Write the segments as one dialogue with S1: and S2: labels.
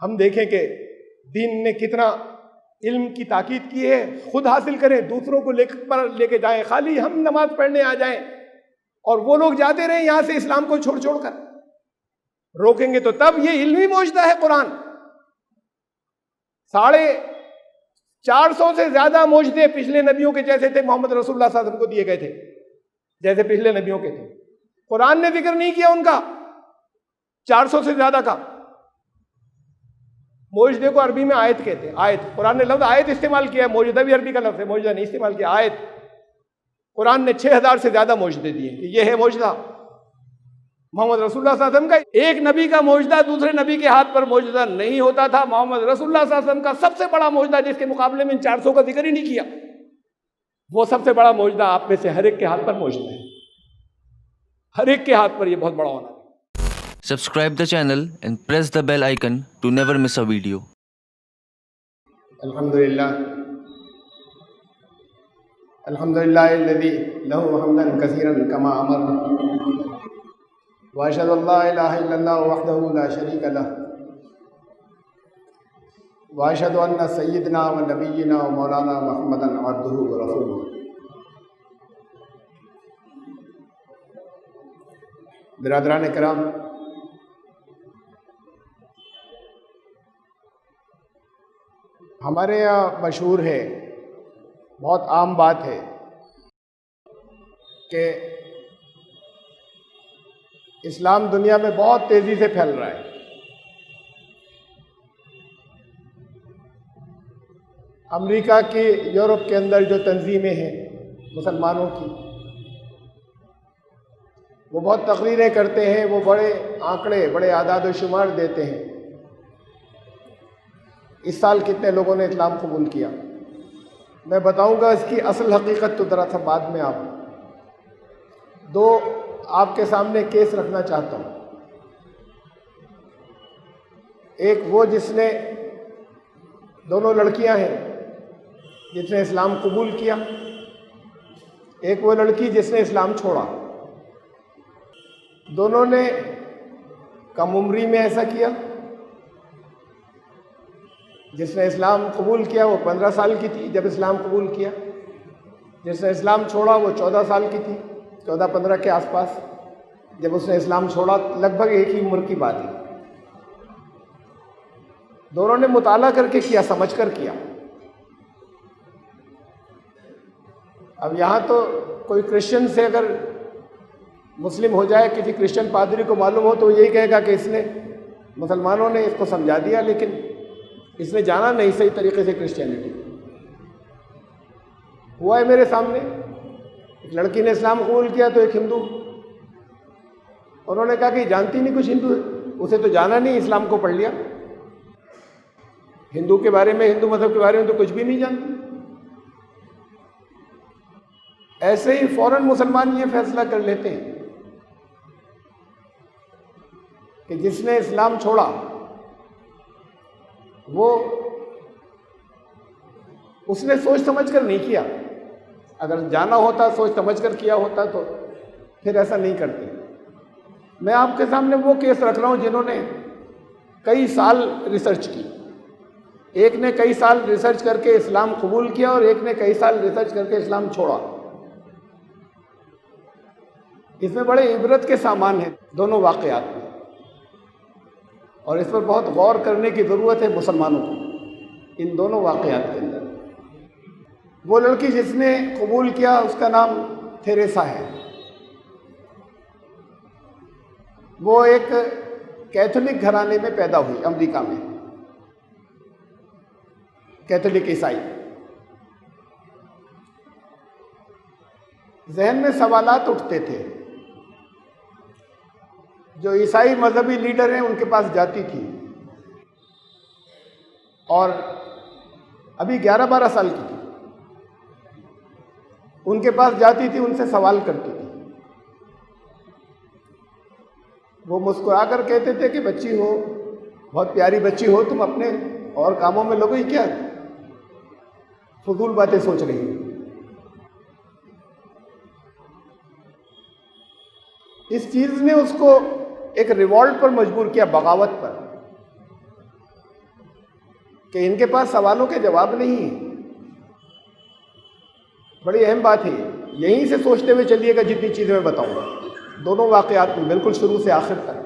S1: ہم دیکھیں کہ دین نے کتنا علم کی تاکید کی ہے. خود حاصل کریں, دوسروں کو لے کے جائیں. خالی ہم نماز پڑھنے آ جائیں اور وہ لوگ جاتے رہیں یہاں سے اسلام کو چھوڑ چھوڑ کر. روکیں گے تو تب. یہ علمی معجزہ ہے قرآن. 450 سے زیادہ معجزے پچھلے نبیوں کے جیسے تھے محمد رسول اللہ صلی اللہ علیہ وسلم کو دیے گئے تھے, جیسے پچھلے نبیوں کے تھے. قرآن نے ذکر نہیں کیا ان کا 400 سے زیادہ کا. معجزے کو عربی میں آیت کہتے ہیں. آیت, قرآن نے لفظ آیت استعمال کیا ہے. معجزہ بھی عربی کا لفظ ہے, معجزہ نہیں استعمال کیا, آیت. قرآن نے 6000 سے زیادہ معجزے دیے کہ یہ ہے معجزہ. محمد رسول اللہ صلی اللہ علیہ وسلم کا ایک نبی کا معجزہ دوسرے نبی کے ہاتھ پر معجزہ نہیں ہوتا تھا. محمد رسول اللہ صلی اللہ علیہ وسلم کا سب سے بڑا معجزہ, جس کے مقابلے میں ان 400 کا ذکر ہی نہیں کیا, وہ سب سے بڑا معجزہ آپ میں سے ہر ایک کے ہاتھ پر موجود ہے. ہر ایک کے ہاتھ پر یہ بہت بڑا ہونا ہے.
S2: Subscribe the channel and press the bell icon to never miss a video.
S1: الحمدللہ الذی لہ حمدا کثیرا کما امر واشهد ان لا الہ الا اللہ وحدہ لا شریک لہ واشهد ان سیدنا و نبینا و مولانا محمدا عبدہ و رسولہ. برادران کرام, ہمارے یہاں مشہور ہے, بہت عام بات ہے کہ اسلام دنیا میں بہت تیزی سے پھیل رہا ہے. امریکہ کی, یورپ کے اندر جو تنظیمیں ہیں مسلمانوں کی, وہ بہت تقریریں کرتے ہیں, وہ بڑے آنکڑے, بڑے اعداد و شمار دیتے ہیں. اس سال کتنے لوگوں نے اسلام قبول کیا. میں بتاؤں گا اس کی اصل حقیقت تو ذرا سا بعد میں. آپ دو آپ کے سامنے کیس رکھنا چاہتا ہوں. ایک وہ جس نے, دونوں لڑکیاں ہیں جس نے اسلام قبول کیا, ایک وہ لڑکی جس نے اسلام چھوڑا. دونوں نے کم عمری میں ایسا کیا. جس نے اسلام قبول کیا وہ 15 سال کی تھی جب اسلام قبول کیا. جس نے اسلام چھوڑا وہ 14 سال کی تھی, 14-15 کے آس پاس جب اس نے اسلام چھوڑا. لگ بھگ ایک ہی عمر کی بات ہے. دونوں نے مطالعہ کر کے کیا, سمجھ کر کیا. اب یہاں تو کوئی کرسچن سے اگر مسلم ہو جائے, کسی کرسچن پادری کو معلوم ہو تو یہی کہے گا کہ اس نے, مسلمانوں نے اس کو سمجھا دیا لیکن اس نے جانا نہیں صحیح طریقے سے کرسچینٹی. ہوا ہے میرے سامنے, ایک لڑکی نے اسلام قبول کیا تو ایک ہندو, انہوں نے کہا کہ جانتی نہیں کچھ ہندو ہے, اسے تو جانا نہیں, اسلام کو پڑھ لیا. ہندو کے بارے میں, ہندو مذہب کے بارے میں تو کچھ بھی نہیں جانتی. ایسے ہی فوراً مسلمان یہ فیصلہ کر لیتے ہیں کہ جس نے اسلام چھوڑا وہ, اس نے سوچ سمجھ کر نہیں کیا. اگر جانا ہوتا, سوچ سمجھ کر کیا ہوتا تو پھر ایسا نہیں کرتے. میں آپ کے سامنے وہ کیس رکھ رہا ہوں جنہوں نے کئی سال ریسرچ کی. ایک نے کئی سال ریسرچ کر کے اسلام قبول کیا اور ایک نے کئی سال ریسرچ کر کے اسلام چھوڑا. اس میں بڑے عبرت کے سامان ہیں دونوں واقعات میں, اور اس پر بہت غور کرنے کی ضرورت ہے مسلمانوں کو ان دونوں واقعات کے اندر. وہ لڑکی جس نے قبول کیا اس کا نام تھیریسا ہے. وہ ایک کیتھولک گھرانے میں پیدا ہوئی, امریکہ میں, کیتھولک عیسائی. ذہن میں سوالات اٹھتے تھے. جو عیسائی مذہبی لیڈر ہیں ان کے پاس جاتی تھی اور ابھی 11-12 سال کی تھی, ان کے پاس جاتی تھی, ان سے سوال کرتی تھی. وہ مسکرا کر کہتے تھے کہ بچی ہو, بہت پیاری بچی ہو, تم اپنے اور کاموں میں لگو, کیا فضول باتیں سوچ رہی ہو. اس چیز نے اس کو ایک ریوالٹ پر مجبور کیا, بغاوت پر. کہ ان کے پاس سوالوں کے جواب نہیں ہیں. بڑی اہم بات ہے. یہیں سے سوچتے ہوئے چلیے گا جتنی چیزیں میں بتاؤں گا دونوں واقعات میں بالکل شروع سے آخر تک.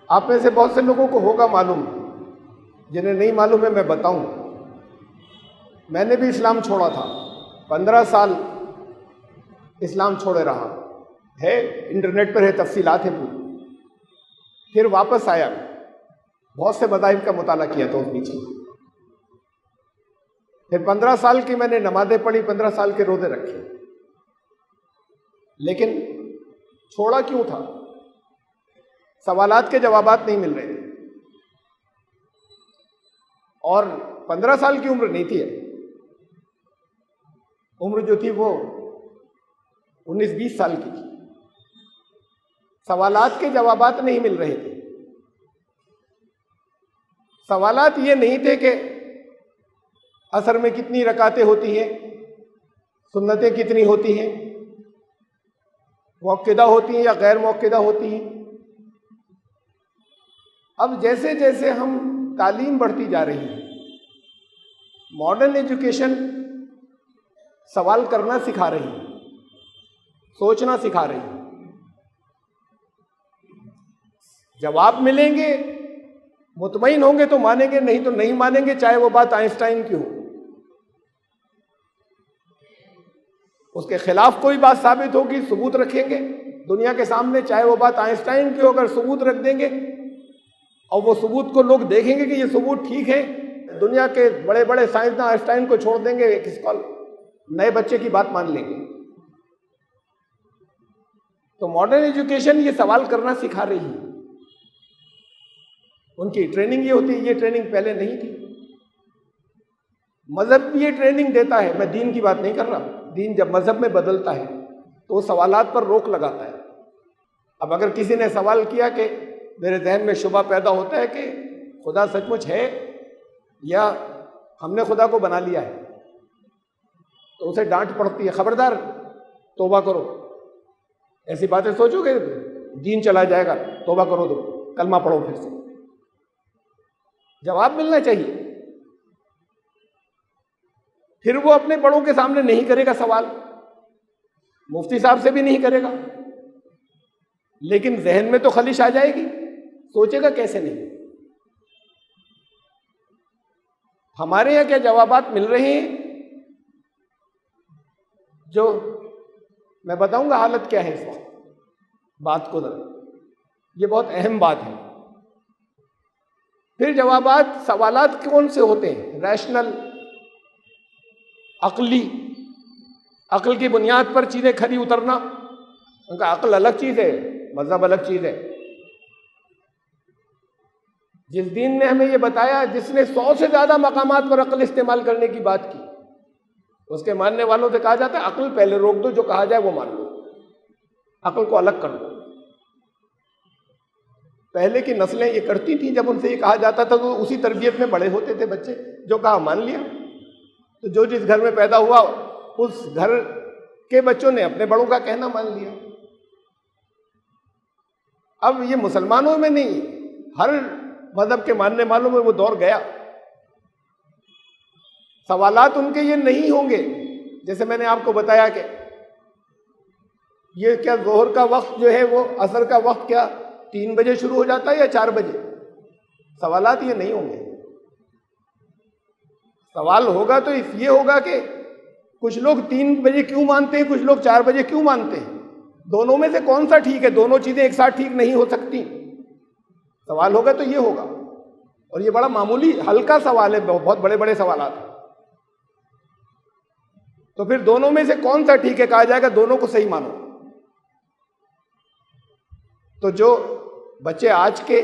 S1: آپ میں سے بہت سے لوگوں کو ہوگا معلوم، جنہیں نہیں معلوم ہے میں بتاؤں. میں نے بھی اسلام چھوڑا تھا، 15 سال اسلام چھوڑے رہا ہے، انٹرنیٹ پر ہے، تفصیلات ہیں پوری. پھر واپس آیا، بہت سے مذاہب کا مطالعہ کیا تھا اس بیچ میں. پھر 15 سال کی میں نے نمازیں پڑھی، 15 سال کے روزے رکھے. لیکن چھوڑا کیوں تھا؟ سوالات کے جوابات نہیں مل رہے تھے. اور 15 سال کی عمر نہیں تھی، عمر جو تھی وہ 19-20 سال کی تھی. سوالات کے جوابات نہیں مل رہے تھے. سوالات یہ نہیں تھے کہ عصر میں کتنی رکعتیں ہوتی ہیں، سنتیں کتنی ہوتی ہیں، مؤکدہ ہوتی ہیں یا غیر مؤکدہ ہوتی ہیں. اب جیسے جیسے ہم تعلیم بڑھتی جا رہی ہے، ماڈرن ایجوکیشن سوال کرنا سکھا رہی ہے، سوچنا سکھا رہی ہے. جواب ملیں گے، مطمئن ہوں گے تو مانیں گے، نہیں تو نہیں مانیں گے، چاہے وہ بات آئنسٹائن کی ہو. اس کے خلاف کوئی بات ثابت ہوگی، ثبوت رکھیں گے دنیا کے سامنے، چاہے وہ بات آئنسٹائن کی ہو، اگر ثبوت رکھ دیں گے اور وہ ثبوت کو لوگ دیکھیں گے کہ یہ ثبوت ٹھیک ہے، دنیا کے بڑے بڑے سائنسداں آئنسٹائن کو چھوڑ دیں گے، ایک نئے بچے کی بات مان لیں گے. تو ماڈرن ایجوکیشن یہ سوال کرنا سکھا رہی ہے. ان کی ٹریننگ یہ ہوتی ہے، یہ ٹریننگ پہلے نہیں تھی. مذہب بھی یہ ٹریننگ دیتا ہے، میں دین کی بات نہیں کر رہا. دین جب مذہب میں بدلتا ہے تو وہ سوالات پر روک لگاتا ہے. اب اگر کسی نے سوال کیا کہ میرے ذہن میں شبہ پیدا ہوتا ہے کہ خدا سچ مچ ہے یا ہم نے خدا کو بنا لیا ہے، تو اسے ڈانٹ پڑتی ہے، خبردار توبہ کرو. ایسی باتیں سوچو گے دین چلا جائے گا، توبہ کرو، دو کلمہ پڑھو. پھر سے جواب ملنا چاہیے. پھر وہ اپنے بڑوں کے سامنے نہیں کرے گا سوال، مفتی صاحب سے بھی نہیں کرے گا، لیکن ذہن میں تو خلش آ جائے گی، سوچے گا کیسے نہیں. ہمارے یہاں کیا جوابات مل رہے ہیں، جو میں بتاؤں گا حالت کیا ہے اس وقت. بات کو ذرا، یہ بہت اہم بات ہے. پھر جوابات، سوالات کون سے ہوتے ہیں؟ ریشنل، عقلی، عقل کی بنیاد پر چیزیں کھری اترنا. ان کا عقل الگ چیز ہے، مذہب الگ چیز ہے. جس دین نے ہمیں یہ بتایا، جس نے 100 سے زیادہ مقامات پر عقل استعمال کرنے کی بات کی، اس کے ماننے والوں سے کہا جاتا ہے عقل پہلے روک دو، جو کہا جائے وہ مان لو، عقل کو الگ کر دو. پہلے کی نسلیں یہ کرتی تھیں، جب ان سے یہ کہا جاتا تھا تو اسی تربیت میں بڑے ہوتے تھے بچے، جو کہا مان لیا. تو جو جس گھر میں پیدا ہوا اس گھر کے بچوں نے اپنے بڑوں کا کہنا مان لیا. اب یہ مسلمانوں میں نہیں، ہر مذہب کے ماننے والوں میں وہ دور گیا. سوالات ان کے یہ نہیں ہوں گے. جیسے میں نے آپ کو بتایا کہ یہ کیا ظہر کا وقت جو ہے وہ عصر کا وقت کیا 3 بجے شروع ہو جاتا ہے یا 4 بجے؟ سوالات یہ نہیں ہوں گے. سوال ہوگا تو یہ ہوگا کہ کچھ لوگ 3 بجے کیوں مانتے ہیں، کچھ لوگ 4 بجے کیوں مانتے ہیں، دونوں میں سے کون سا ٹھیک ہے؟ دونوں چیزیں ایک ساتھ ٹھیک نہیں ہو سکتی. سوال ہوگا تو یہ ہوگا. اور یہ بڑا معمولی ہلکا سوال ہے، بہت بڑے بڑے سوالات ہیں. تو پھر دونوں میں سے کون سا ٹھیک ہے؟ کہا جائے گا دونوں کو صحیح مانو. تو جو بچے آج کے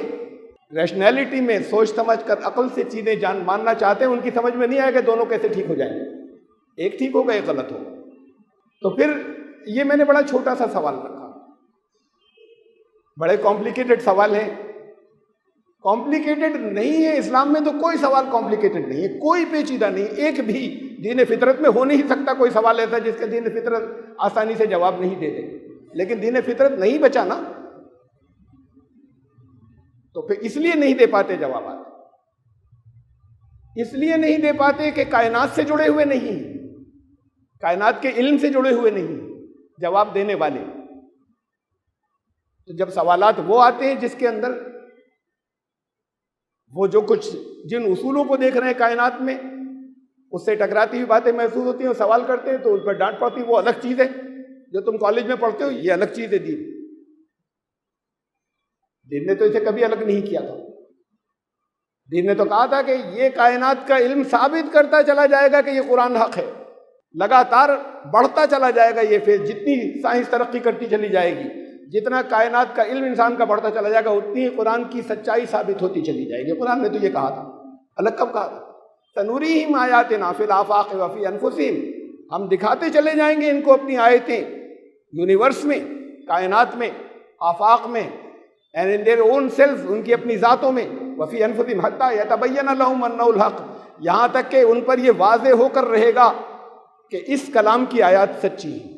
S1: ریشنیلٹی میں سوچ سمجھ کر عقل سے چیزیں ماننا چاہتے ہیں، ان کی سمجھ میں نہیں آئے گا دونوں کیسے ٹھیک ہو جائیں گے، ایک ٹھیک ہوگا ایک غلط ہوگا. تو پھر یہ میں نے بڑا چھوٹا سا سوال رکھا. بڑے کمپلیکیٹڈ سوال ہیں. کمپلیکیٹڈ نہیں ہے، اسلام میں تو کوئی سوال کمپلیکیٹڈ نہیں ہے، کوئی پیچیدہ نہیں. ایک بھی دین فطرت میں ہو نہیں سکتا کوئی سوال ایسا جس کا دین فطرت آسانی سے جواب نہیں دے دے. لیکن دین فطرت نہیں بچا نا. تو پھر اس لیے نہیں دے پاتے جوابات، اس لیے نہیں دے پاتے کہ کائنات سے جڑے ہوئے نہیں، کائنات کے علم سے جڑے ہوئے نہیں جواب دینے والے۔ تو جب سوالات وہ آتے ہیں جس کے اندر وہ جو کچھ جن اصولوں کو دیکھ رہے ہیں کائنات میں اس سے ٹکراتی ہوئی باتیں محسوس ہوتی ہیں اور سوال کرتے ہیں، تو ان پر ڈانٹ پڑتی ہے، وہ الگ چیز ہے، جو تم کالج میں پڑھتے ہو یہ الگ چیز ہے۔ دین نے تو اسے کبھی الگ نہیں کیا تھا، دین نے تو کہا تھا کہ یہ کائنات کا علم ثابت کرتا چلا جائے گا کہ یہ قرآن حق ہے، لگاتار بڑھتا چلا جائے گا یہ فیض، جتنی سائنس ترقی کرتی چلی جائے گی، جتنا کائنات کا علم انسان کا بڑھتا چلا جائے گا اتنی ہی قرآن کی سچائی ثابت ہوتی چلی جائے گی۔ قرآن نے تو یہ کہا تھا، الگ کب کہا تھا؟ سنوریہم آیاتنا فی الآفاق وفی انفسہم، ہم دکھاتے چلے جائیں گے ان کو اپنی آیتیں یونیورس میں، کائنات میں، آفاق میں، and in their own selves، ان کی اپنی ذاتوں میں، وفی انفسہم حتی یتبین لہم انہ الحق، یہاں تک کہ ان پر یہ واضح ہو کر رہے گا کہ اس کلام کی آیات سچی ہیں۔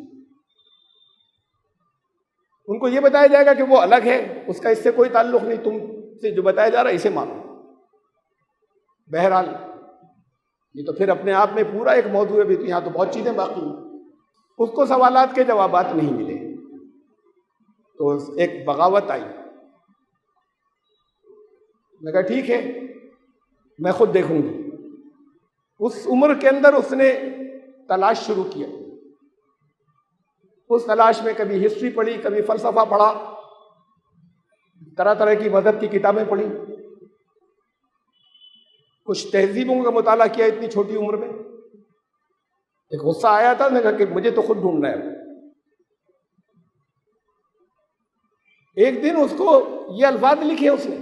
S1: ان کو یہ بتایا جائے گا کہ وہ الگ ہے، اس کا اس سے کوئی تعلق نہیں، تم سے جو بتایا جا رہا ہے اسے مانو۔ بہرحال یہ تو پھر اپنے آپ میں پورا ایک موضوع ہے، بھی تو یہاں تو بہت چیزیں باقی ہیں۔ اس کو سوالات کے جوابات نہیں ملے تو ایک بغاوت آئی، میں کہا ٹھیک ہے میں خود دیکھوں گی۔ اس عمر کے اندر اس نے تلاش شروع کیا، اس تلاش میں کبھی ہسٹری پڑھی، کبھی فلسفہ پڑھا، طرح طرح کی مذہب کی کتابیں پڑھی، کچھ تہذیبوں کا مطالعہ کیا اتنی چھوٹی عمر میں۔ ایک غصہ آیا تھا، میں کہا کہ مجھے تو خود ڈھونڈنا ہے۔ ایک دن اس کو یہ الفاظ لکھے اس نے،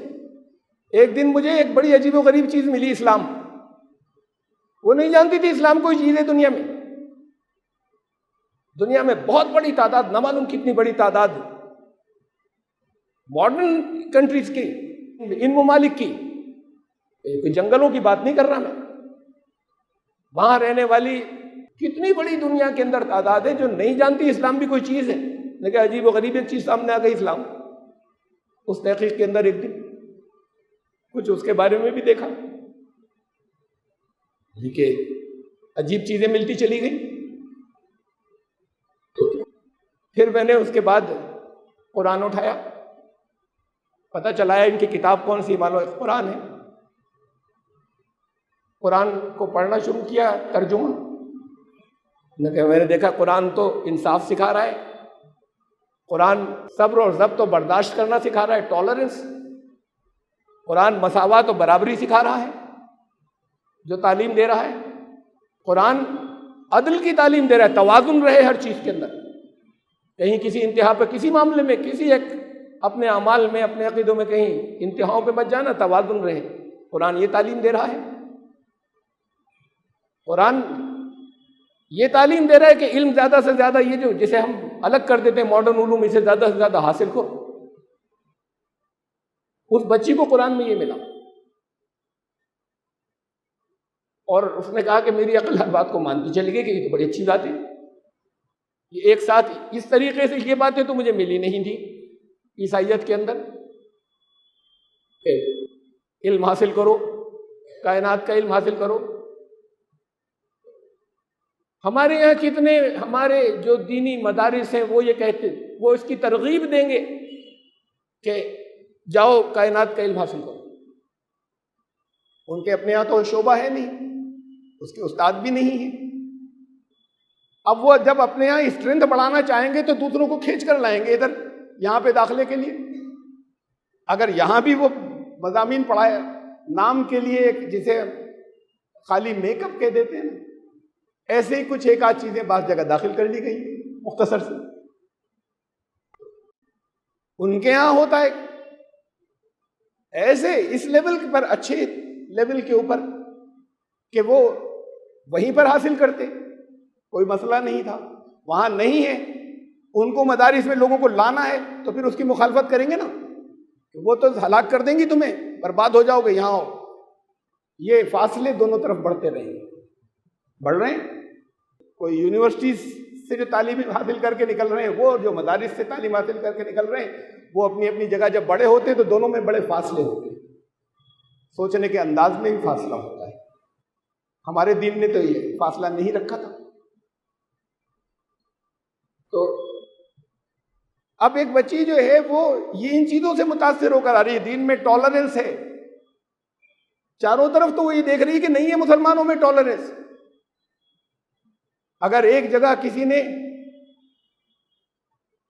S1: ایک دن مجھے ایک بڑی عجیب و غریب چیز ملی، اسلام۔ وہ نہیں جانتی تھی اسلام کوئی چیز ہے دنیا میں، دنیا میں بہت بڑی تعداد، نہ معلوم کتنی بڑی تعداد ماڈرن کنٹریز کی، ان ممالک کی، کوئی جنگلوں کی بات نہیں کر رہا میں، وہاں رہنے والی کتنی بڑی دنیا کے اندر تعداد ہے جو نہیں جانتی اسلام بھی کوئی چیز ہے۔ لیکن عجیب و غریب ایک چیز سامنے آ گئی، اسلام۔ اس تحقیق کے اندر ایک دن کچھ اس کے بارے میں بھی دیکھا، لیکن عجیب چیزیں ملتی چلی گئی۔ پھر میں نے اس کے بعد قرآن اٹھایا، پتہ چلایا ان کی کتاب کون سی، معلوم ہے قرآن ہے۔ قرآن کو پڑھنا شروع کیا، ترجمہ۔ میں نے دیکھا قرآن تو انصاف سکھا رہا ہے، قرآن صبر اور ضبط و برداشت کرنا سکھا رہا ہے، ٹالرنس۔ قرآن مساوات و برابری سکھا رہا ہے جو تعلیم دے رہا ہے۔ قرآن عدل کی تعلیم دے رہا ہے، توازن رہے ہر چیز کے اندر، کہیں کسی انتہا پہ، کسی معاملے میں، کسی ایک اپنے اعمال میں، اپنے عقیدوں میں کہیں انتہاؤں پہ مت جانا، توازن رہے۔ قرآن یہ تعلیم دے رہا ہے۔ قرآن یہ تعلیم دے رہا ہے کہ علم زیادہ سے زیادہ، یہ جو جسے ہم الگ کر دیتے ہیں ماڈرن علوم، اسے زیادہ سے زیادہ حاصل کرو۔ اس بچی کو قرآن میں یہ ملا، اور اس نے کہا کہ میری عقل ہر بات کو مانتی چلی گئی کہ یہ تو بڑی اچھی بات ہے۔ یہ ایک ساتھ اس طریقے سے یہ باتیں تو مجھے ملی نہیں تھی عیسائیت کے اندر، کہ علم حاصل کرو، کائنات کا علم حاصل کرو۔ ہمارے یہاں کتنے ہمارے جو دینی مدارس ہیں وہ یہ کہتے، وہ اس کی ترغیب دیں گے کہ جاؤ کائنات کا علم حاصل کرو۔ ان کے اپنے یہاں تو شعبہ ہے نہیں، اس کے استاد بھی نہیں ہیں۔ اب وہ جب اپنے یہاں اسٹرینتھ بڑھانا چاہیں گے تو دوسروں کو کھینچ کر لائیں گے ادھر یہاں پہ داخلے کے لیے۔ اگر یہاں بھی وہ مضامین پڑھائے نام کے لیے، جسے خالی میک اپ کہہ دیتے ہیں، ایسے ہی کچھ ایک آدھ چیزیں بعض جگہ داخل کر لی گئی مختصر سے۔ ان کے ہاں ہوتا ہے ایسے اس لیول پر، اچھے لیول کے اوپر، کہ وہ وہیں پر حاصل کرتے، کوئی مسئلہ نہیں تھا۔ وہاں نہیں ہے، ان کو مدارس میں لوگوں کو لانا ہے تو پھر اس کی مخالفت کریں گے نا، وہ تو ہلاک کر دیں گی تمہیں، برباد ہو جاؤ گے، یہاں ہو۔ یہ فاصلے دونوں طرف بڑھتے رہیں گے، بڑھ رہے ہیں۔ کوئی یونیورسٹیز سے جو تعلیم حاصل کر کے نکل رہے ہیں، وہ جو مدارس سے تعلیم حاصل کر کے نکل رہے ہیں، وہ اپنی اپنی جگہ جب بڑے ہوتے ہیں تو دونوں میں بڑے فاصلے ہوتے ہیں، سوچنے کے انداز میں بھی فاصلہ ہوتا ہے۔ ہمارے دین نے تو یہ فاصلہ نہیں رکھا تھا۔ تو اب ایک بچی جو ہے وہ یہ ان چیزوں سے متاثر ہو کر آ رہی ہے۔ دین میں ٹالرنس ہے، چاروں طرف تو وہ یہ دیکھ رہی ہے کہ نہیں ہے مسلمانوں میں ٹالرنس۔ اگر ایک جگہ کسی نے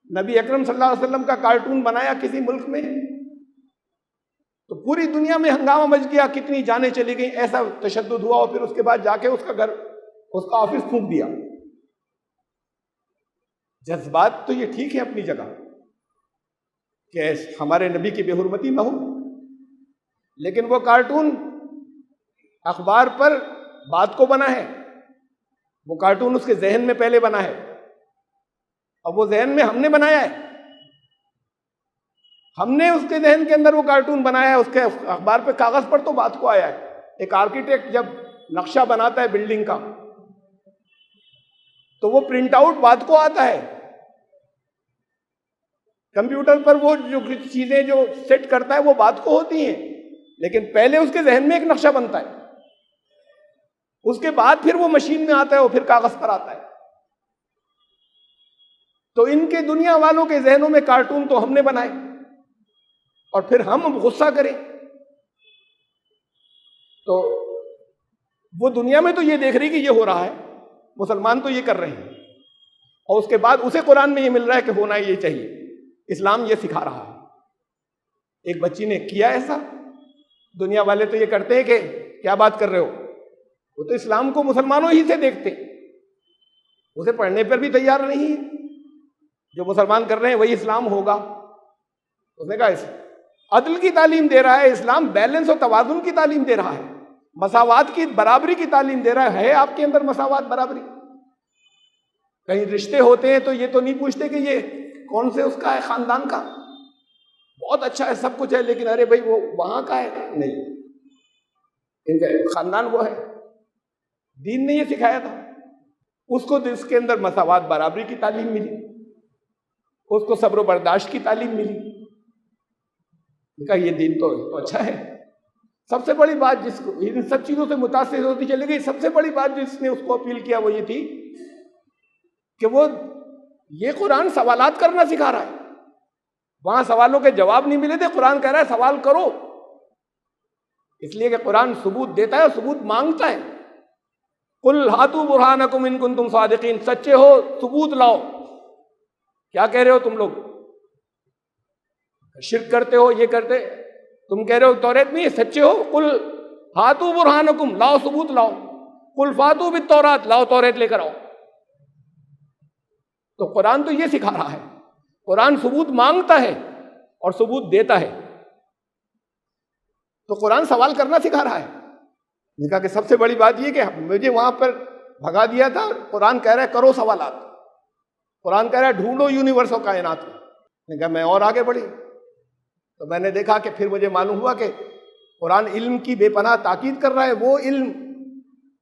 S1: نبی اکرم صلی اللہ علیہ وسلم کا کارٹون بنایا کسی ملک میں تو پوری دنیا میں ہنگامہ مچ گیا، کتنی جانیں چلی گئیں، ایسا تشدد ہوا، اور پھر اس کے بعد جا کے اس کا گھر، اس کا آفس پھونک دیا۔ جذبات تو یہ ٹھیک ہے اپنی جگہ کہ ہمارے نبی کی بے حرمتی نہ ہو، لیکن وہ کارٹون اخبار پر بات کو بنا ہے، وہ کارٹون اس کے ذہن میں پہلے بنا ہے، اب وہ ذہن میں ہم نے بنایا ہے، ہم نے اس کے ذہن کے اندر وہ کارٹون بنایا ہے، اس کے اخبار پہ کاغذ پر تو بات کو آیا ہے۔ ایک آرکیٹیکٹ جب نقشہ بناتا ہے بلڈنگ کا تو وہ پرنٹ آؤٹ بات کو آتا ہے، کمپیوٹر پر وہ جو چیزیں جو سیٹ کرتا ہے وہ بات کو ہوتی ہیں، لیکن پہلے اس کے ذہن میں ایک نقشہ بنتا ہے، اس کے بعد پھر وہ مشین میں آتا ہے، وہ پھر کاغذ پر آتا ہے۔ تو ان کے دنیا والوں کے ذہنوں میں کارٹون تو ہم نے بنائے، اور پھر ہم غصہ کریں تو وہ دنیا میں تو یہ دیکھ رہی کہ یہ ہو رہا ہے، مسلمان تو یہ کر رہے ہیں، اور اس کے بعد اسے قرآن میں یہ مل رہا ہے کہ ہونا یہ چاہیے، اسلام یہ سکھا رہا ہے۔ ایک بچی نے کیا ایسا، دنیا والے تو یہ کرتے ہیں کہ کیا بات کر رہے ہو، وہ تو اسلام کو مسلمانوں ہی سے دیکھتے، اسے پڑھنے پر بھی تیار نہیں ہے، جو مسلمان کر رہے ہیں وہی اسلام ہوگا۔ اس نے کہا عدل کی تعلیم دے رہا ہے اسلام، بیلنس اور توازن کی تعلیم دے رہا ہے، مساوات کی، برابری کی تعلیم دے رہا ہے آپ کے اندر مساوات، برابری؟ کہیں رشتے ہوتے ہیں تو یہ تو نہیں پوچھتے کہ یہ کون سے اس کا ہے، خاندان کا، بہت اچھا ہے، سب کچھ ہے، لیکن ارے بھائی وہ وہاں کا ہے، نہیں، ان کا خاندان وہ ہے۔ دین نے یہ سکھایا تھا، اس کو اس کے اندر مساوات، برابری کی تعلیم ملی، اس کو صبر و برداشت کی تعلیم ملی۔ کہا یہ دین تو اچھا ہے۔ سب سے بڑی بات جس کو ان سب چیزوں سے متاثر ہوتی چلی گئی، سب سے بڑی بات جس نے اس کو اپیل کیا وہ یہ تھی کہ وہ یہ قرآن سوالات کرنا سکھا رہا ہے۔ وہاں سوالوں کے جواب نہیں ملے تھے، قرآن کہہ رہا ہے سوال کرو، اس لیے کہ قرآن ثبوت دیتا ہے اور ثبوت مانگتا ہے۔ قل ہاتوا برہانکم ان کنتم صادقین، سچے ہو ثبوت لاؤ، کیا کہہ رہے ہو تم لوگ، شرک کرتے ہو، یہ کرتے، تم کہہ رہے ہو توریت میں یہ سچے ہو، قل ہاتوا برہانکم، لاؤ ثبوت لاؤ، قل فاتوا بالتورات، لاؤ توریت لے کر آؤ۔ تو قرآن تو یہ سکھا رہا ہے، قرآن ثبوت مانگتا ہے اور ثبوت دیتا ہے، تو قرآن سوال کرنا سکھا رہا ہے۔ نے کہا کہ سب سے بڑی بات یہ کہ مجھے وہاں پر بھگا دیا تھا، قرآن کہہ رہا ہے کرو سوالات، قرآن کہہ رہا ہے ڈھونڈو یونیورس و کائنات میں۔ نے کہا میں اور آگے بڑھی تو میں نے دیکھا کہ پھر مجھے معلوم ہوا کہ قرآن علم کی بے پناہ تاکید کر رہا ہے، وہ علم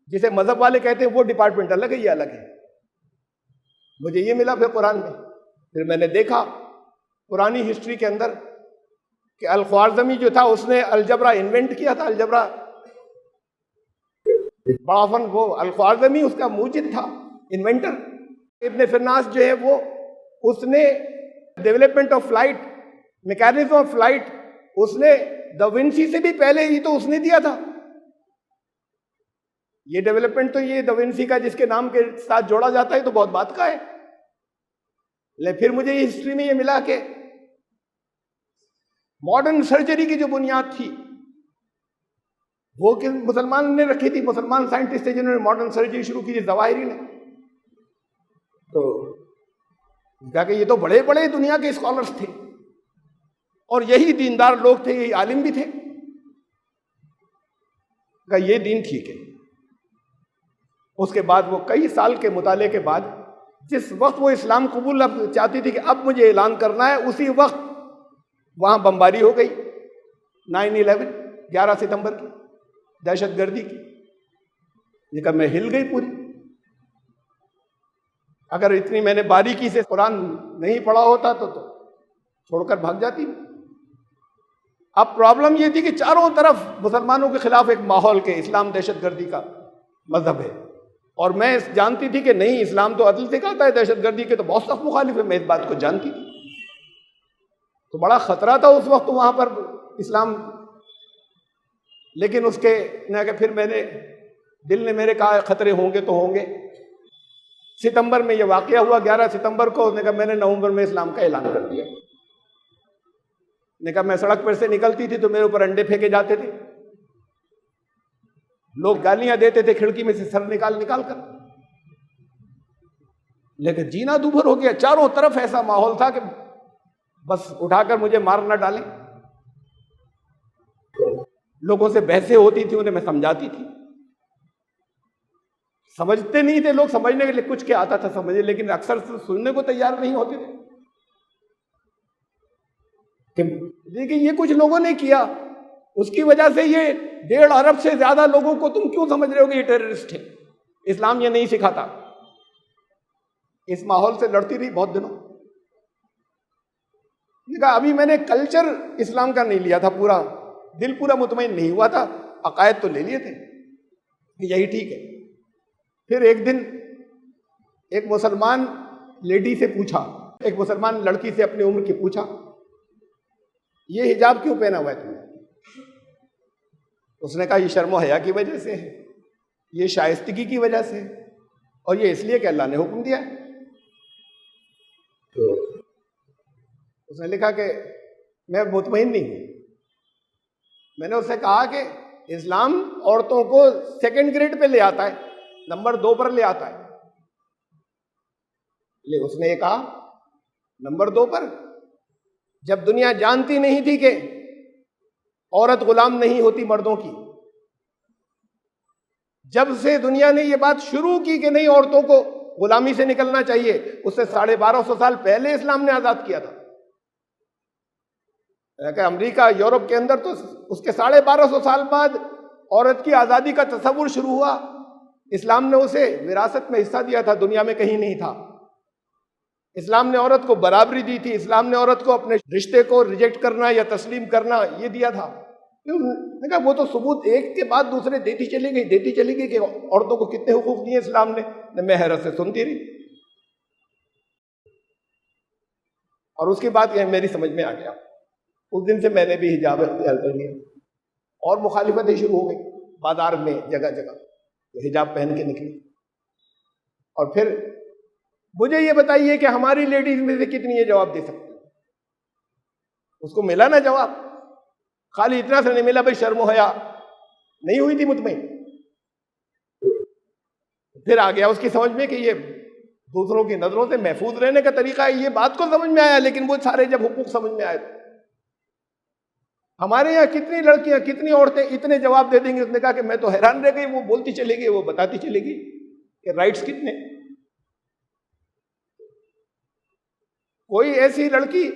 S1: جسے مذہب والے کہتے ہیں وہ ڈپارٹمنٹ الگ ہے، یہ الگ ہے۔ مجھے یہ ملا پھر قرآن میں، پھر میں نے دیکھا پرانی ہسٹری کے اندر کہ الخوارزمی جو تھا اس نے الجبرا انوینٹ کیا تھا، الجبرا بڑا فن، وہ الخوارزمی اس کا موجد تھا، انوینٹر۔ ابن فرناس جو ہے وہ اس نے development of flight, mechanism of flight, اس نے دا ونسی سے بھی پہلے ہی تو اس نے دیا تھا۔ یہ ڈیولپمنٹ تو یہ دا ونسی کا جس کے نام کے ساتھ جوڑا جاتا ہے تو بہت بات کا ہے، لیکن پھر مجھے یہ ہسٹری میں یہ ملا کہ ماڈرن سرجری کی جو بنیاد تھی وہ کہ مسلمان نے رکھی تھی، مسلمان سائنٹسٹ تھے جنہوں نے ماڈرن سرجری شروع کی تھی، ظواہری نے۔ تو کہا کہ یہ تو بڑے بڑے دنیا کے اسکالرس تھے اور یہی دیندار لوگ تھے، یہی عالم بھی تھے۔ کہا یہ دین ٹھیک ہے۔ اس کے بعد وہ کئی سال کے مطالعے کے بعد جس وقت وہ اسلام قبول چاہتی تھی کہ اب مجھے اعلان کرنا ہے، اسی وقت وہاں بمباری ہو گئی، 9/11، 11 ستمبر کی دہشت گردی کی۔ یہ کہا میں ہل گئی پوری، اگر اتنی میں نے باریکی سے قرآن نہیں پڑھا ہوتا تو چھوڑ کر بھاگ جاتی. اب پرابلم یہ تھی کہ چاروں طرف مسلمانوں کے خلاف ایک ماحول کے اسلام دہشت گردی کا مذہب ہے، اور میں جانتی تھی کہ نہیں، اسلام تو عدل سکھاتا ہے، دہشت گردی کے تو بہت سخت مخالف ہے. میں اس بات کو جانتی تھی، تو بڑا خطرہ تھا اس وقت وہاں پر اسلام. لیکن اس کے نہ کہ پھر میں نے دل نے میرے کہا خطرے ہوں گے تو ہوں گے. ستمبر میں یہ واقعہ ہوا، 11 ستمبر کو. اس نے کہا میں نے نومبر میں اسلام کا اعلان کر دیا. نے کہا میں سڑک پر سے نکلتی تھی تو میرے اوپر انڈے پھینکے جاتے تھے، لوگ گالیاں دیتے تھے کھڑکی میں سے سر نکال نکال کر، لیکن جینا دوبھر ہو گیا. چاروں طرف ایسا ماحول تھا کہ بس اٹھا کر مجھے مار نہ ڈالیں. لوگوں سے بحثیں ہوتی تھی، انہیں میں سمجھاتی تھی. سمجھتے نہیں تھے لوگ، سمجھنے کے لیے کچھ کیا آتا تھا سمجھے، لیکن اکثر سننے کو تیار نہیں ہوتے تھے. لیکن یہ کچھ لوگوں نے کیا، اس کی وجہ سے یہ 1.5 ارب سے زیادہ لوگوں کو تم کیوں سمجھ رہے ہو کہ یہ ٹیررسٹ ہے؟ اسلام یہ نہیں سکھاتا. اس ماحول سے لڑتی رہی بہت دنوں. کہا ابھی میں نے کلچر اسلام کا نہیں لیا تھا، پورا دل پورا مطمئن نہیں ہوا تھا، عقائد تو لے لیے تھے یہی ٹھیک ہے. پھر ایک دن ایک مسلمان لیڈی سے پوچھا، ایک مسلمان لڑکی سے اپنی عمر کی پوچھا، یہ حجاب کیوں پہنا ہوا ہے تم نے؟ اس نے کہا یہ شرم و حیا کی وجہ سے ہے، یہ شائستگی کی وجہ سے ہے، اور یہ اس لیے کہ اللہ نے حکم دیا ہے. تو اس نے لکھا کہ میں مطمئن نہیں ہوں. میں نے اس سے کہا کہ اسلام عورتوں کو 2nd گریڈ پہ لے آتا ہے، نمبر 2 پر لے آتا ہے. اس نے یہ کہا نمبر 2 پر، جب دنیا جانتی نہیں تھی کہ عورت غلام نہیں ہوتی مردوں کی، جب سے دنیا نے یہ بات شروع کی کہ نہیں عورتوں کو غلامی سے نکلنا چاہیے، اس سے 1250 سال پہلے اسلام نے آزاد کیا تھا. کہ امریکہ یورپ کے اندر تو اس کے 1250 سال بعد عورت کی آزادی کا تصور شروع ہوا. اسلام نے اسے وراثت میں حصہ دیا تھا، دنیا میں کہیں نہیں تھا. اسلام نے عورت کو برابری دی تھی، اسلام نے عورت کو اپنے رشتے کو ریجیکٹ کرنا یا تسلیم کرنا یہ دیا تھا. کہا وہ تو ثبوت ایک کے بعد دوسرے دیتی چلی گئی کہ عورتوں کو کتنے حقوق دیے اسلام نے. میں حیرت سے سنتی رہی، اور اس کے بعد یہ میری سمجھ میں آ گیا. اس دن سے میں نے بھی حجاب اختیار کر لیا، اور مخالفتیں شروع ہو گئی بازار میں، جگہ جگہ حجاب پہن کے نکلی. اور پھر مجھے یہ بتائیے کہ ہماری لیڈیز میں سے کتنی یہ جواب دے سکتی؟ اس کو ملا نا جواب، خالی اتنا سے نہیں ملا بھائی شرم و حیا نہیں ہوئی تھی مطمئن. پھر آ گیا اس کی سمجھ میں کہ یہ دوسروں کی نظروں سے محفوظ رہنے کا طریقہ ہے. یہ بات کو سمجھ میں آیا، لیکن وہ سارے جب حقوق سمجھ میں آئے. ہمارے یہاں کتنی لڑکیاں، کتنی عورتیں اتنے جواب دے دیں گی. اس نے کہا کہ میں تو حیران رہ گئی، وہ بولتی چلے گئی، وہ بتاتی چلے گئی کہ رائٹس کتنے. کوئی ایسی لڑکی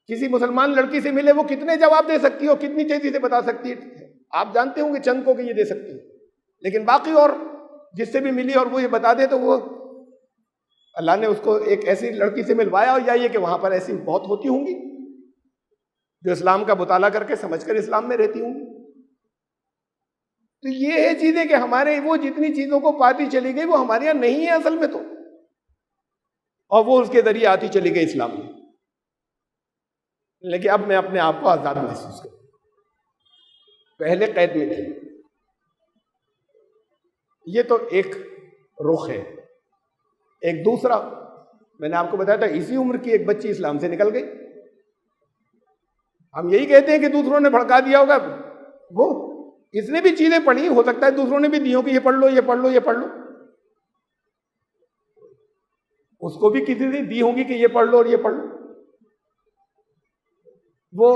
S1: کسی مسلمان لڑکی سے ملے، وہ کتنے جواب دے سکتی ہے، کتنی تیزی سے بتا سکتی ہے. آپ جانتے ہوں گے چند کو کہ یہ دے سکتی ہے، لیکن باقی اور جس سے بھی ملی اور وہ یہ بتا دے تو وہ اللہ نے اس کو ایک ایسی لڑکی سے ملوایا. اور یا یہ کہ وہاں پر ایسی بہت ہوتی ہوں گی جو اسلام کا مطالعہ کر کے سمجھ کر اسلام میں رہتی ہوں گی. تو یہ ہے چیزیں کہ ہمارے وہ جتنی چیزوں کو پاتی چلی گئی وہ ہمارے یہاں نہیں ہے اصل میں تو، اور وہ اس کے ذریعے آتی چلی گئی اسلام میں. لیکن اب میں اپنے آپ کو آزاد محسوس کروں، پہلے قید میں تھی. یہ تو ایک رخ ہے. ایک دوسرا میں نے آپ کو بتایا تھا، اسی عمر کی ایک بچی اسلام سے نکل گئی. ہم یہی کہتے ہیں کہ دوسروں نے بھڑکا دیا ہوگا، وہ اس نے بھی چیزیں پڑھی، ہو سکتا ہے دوسروں نے بھی دی ہو کہ یہ پڑھ لو، یہ پڑھ لو، یہ پڑھ لو. اس کو بھی کسی نے دی ہوگی کہ یہ پڑھ لو اور یہ پڑھ لو. وہ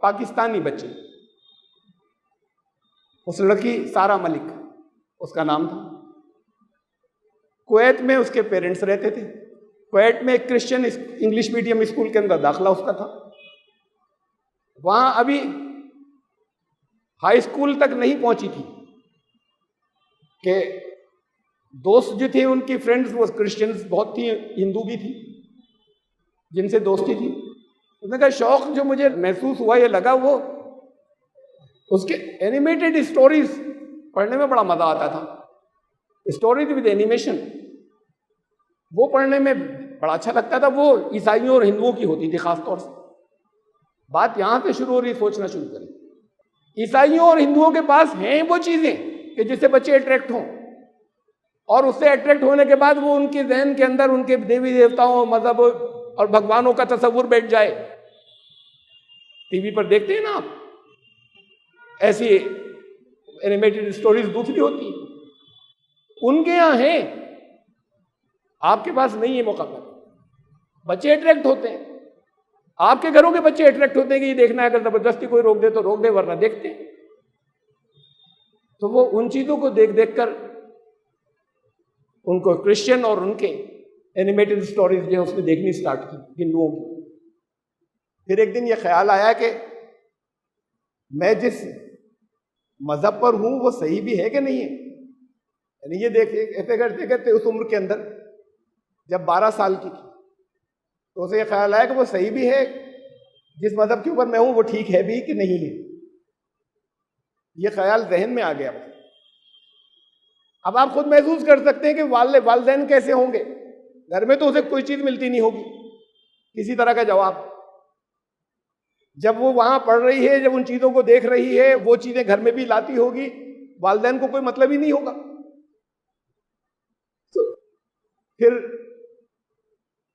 S1: پاکستانی بچی، اس لڑکی سارا ملک اس کا نام تھا. کویت میں اس کے پیرنٹس رہتے تھے. کویت میں ایک کرسچن انگلش میڈیم اسکول کے اندر داخلہ اس کا تھا. وہاں ابھی ہائی اسکول تک نہیں پہنچی تھی کہ دوست جو تھے ان کی فرینڈز وہ کرسچنز بہت تھی، ہندو بھی تھی جن سے دوستی تھی. اس نے کہا شوق جو مجھے محسوس ہوا، یہ لگا، وہ اس کے اینیمیٹڈ اسٹوریز پڑھنے میں بڑا مزہ آتا تھا. اسٹوریز ود اینیمیشن وہ پڑھنے میں بڑا اچھا لگتا تھا. وہ عیسائیوں اور ہندوؤں کی ہوتی تھی خاص طور سے. بات یہاں سے شروع ہو رہی، سوچنا شروع کریں. عیسائیوں اور ہندوؤں کے پاس ہیں وہ چیزیں کہ جس سے بچے اٹریکٹ ہوں، اور اس سے اٹریکٹ ہونے کے بعد وہ ان کے ذہن کے اندر ان کے دیوی دیوتاؤں، مذہب اور بھگوانوں کا تصور بیٹھ جائے. ٹی وی پر دیکھتے ہیں نا آپ، ایسی اینیمیٹڈ اسٹوریز دوسری ہوتی ہیں، ان کے یہاں ہیں، آپ کے پاس نہیں ہے موقع پر. بچے اٹریکٹ ہوتے ہیں، آپ کے گھروں کے بچے اٹریکٹ ہوتے ہیں کہ یہ دیکھنا ہے، اگر زبردستی کوئی روک دے تو روک دے، ورنہ دیکھتے ہیں. تو وہ ان چیزوں کو دیکھ دیکھ کر ان کو کرسچن اور ان کے اینیمیٹڈ اسٹوریز جو ہے اس نے دیکھنی اسٹارٹ کی ہندوؤں کی. پھر ایک دن یہ خیال آیا کہ میں جس مذہب پر ہوں وہ صحیح بھی ہے کہ نہیں ہے. یعنی یہ دیکھ ایسے کرتے کرتے اس عمر کے اندر جب 12 سال کی تھی تو اسے یہ خیال آیا کہ وہ صحیح بھی ہے، جس مذہب کے اوپر میں ہوں وہ ٹھیک ہے بھی کہ نہیں ہے. یہ خیال ذہن میں آ گیا. اب آپ خود محسوس کر سکتے ہیں کہ والدین کیسے ہوں گے. گھر میں تو اسے کوئی چیز ملتی نہیں ہوگی، کسی طرح کا جواب. جب وہ وہاں پڑھ رہی ہے، جب ان چیزوں کو دیکھ رہی ہے، وہ چیزیں گھر میں بھی لاتی ہوگی، والدین کو کوئی مطلب ہی نہیں ہوگا. پھر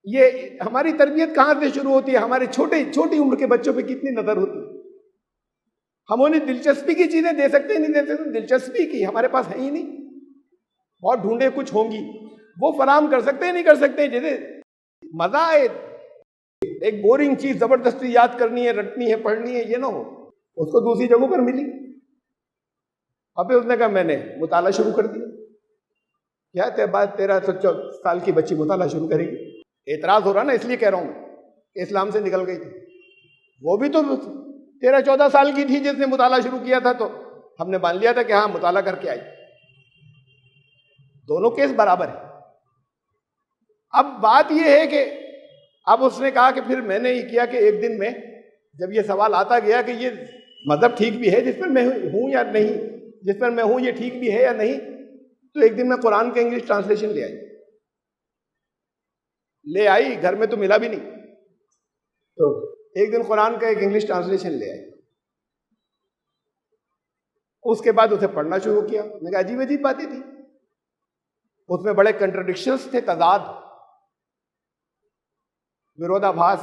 S1: یہ ہماری تربیت کہاں سے شروع ہوتی ہے؟ ہمارے چھوٹی عمر کے بچوں پہ کتنی نظر ہوتی ہے. ہم انہیں دلچسپی کی چیزیں دے سکتے ہیں، نہیں دے سکتے. دلچسپی کی ہمارے پاس ہے ہی نہیں. بہت ڈھونڈے کچھ ہوں گی، وہ فراہم کر سکتے ہیں، نہیں کر سکتے. جیسے مزہ آئے، ایک بورنگ چیز زبردستی یاد کرنی ہے، رٹنی ہے، پڑھنی ہے، یہ نہ ہو. اس کو دوسری جگہوں پر ملی. اب اس نے کہا میں نے مطالعہ شروع کر دیا. کیا 13 سال کی بچی مطالعہ شروع کرے گی؟ اعتراض ہو رہا نا، اس لیے کہہ رہا ہوں کہ اسلام سے نکل گئی تھی. وہ بھی تو 13-14 سال کی تھی جس نے مطالعہ شروع کیا تھا، تو ہم نے مان لیا تھا کہ ہاں مطالعہ کر کے آئی. دونوں کیس برابر ہے. اب بات یہ ہے کہ اب اس نے کہا کہ پھر میں نے یہ کیا کہ ایک دن میں جب یہ سوال آتا گیا کہ یہ مذہب ٹھیک بھی ہے جس پر میں ہوں یا نہیں، جس پر میں ہوں یہ ٹھیک بھی ہے یا نہیں، تو ایک دن میں قرآن کا انگلش ٹرانسلیشن لے آئی. گھر میں تو ملا بھی نہیں، تو ایک دن قرآن کا ایک انگلش ٹرانسلیشن لے آئی. اس کے بعد اسے پڑھنا شروع کیا. میں کہا عجیب عجیب باتیں تھی اس میں، بڑے کنٹرڈکشنز تھے، تضاد، ورودابھاس.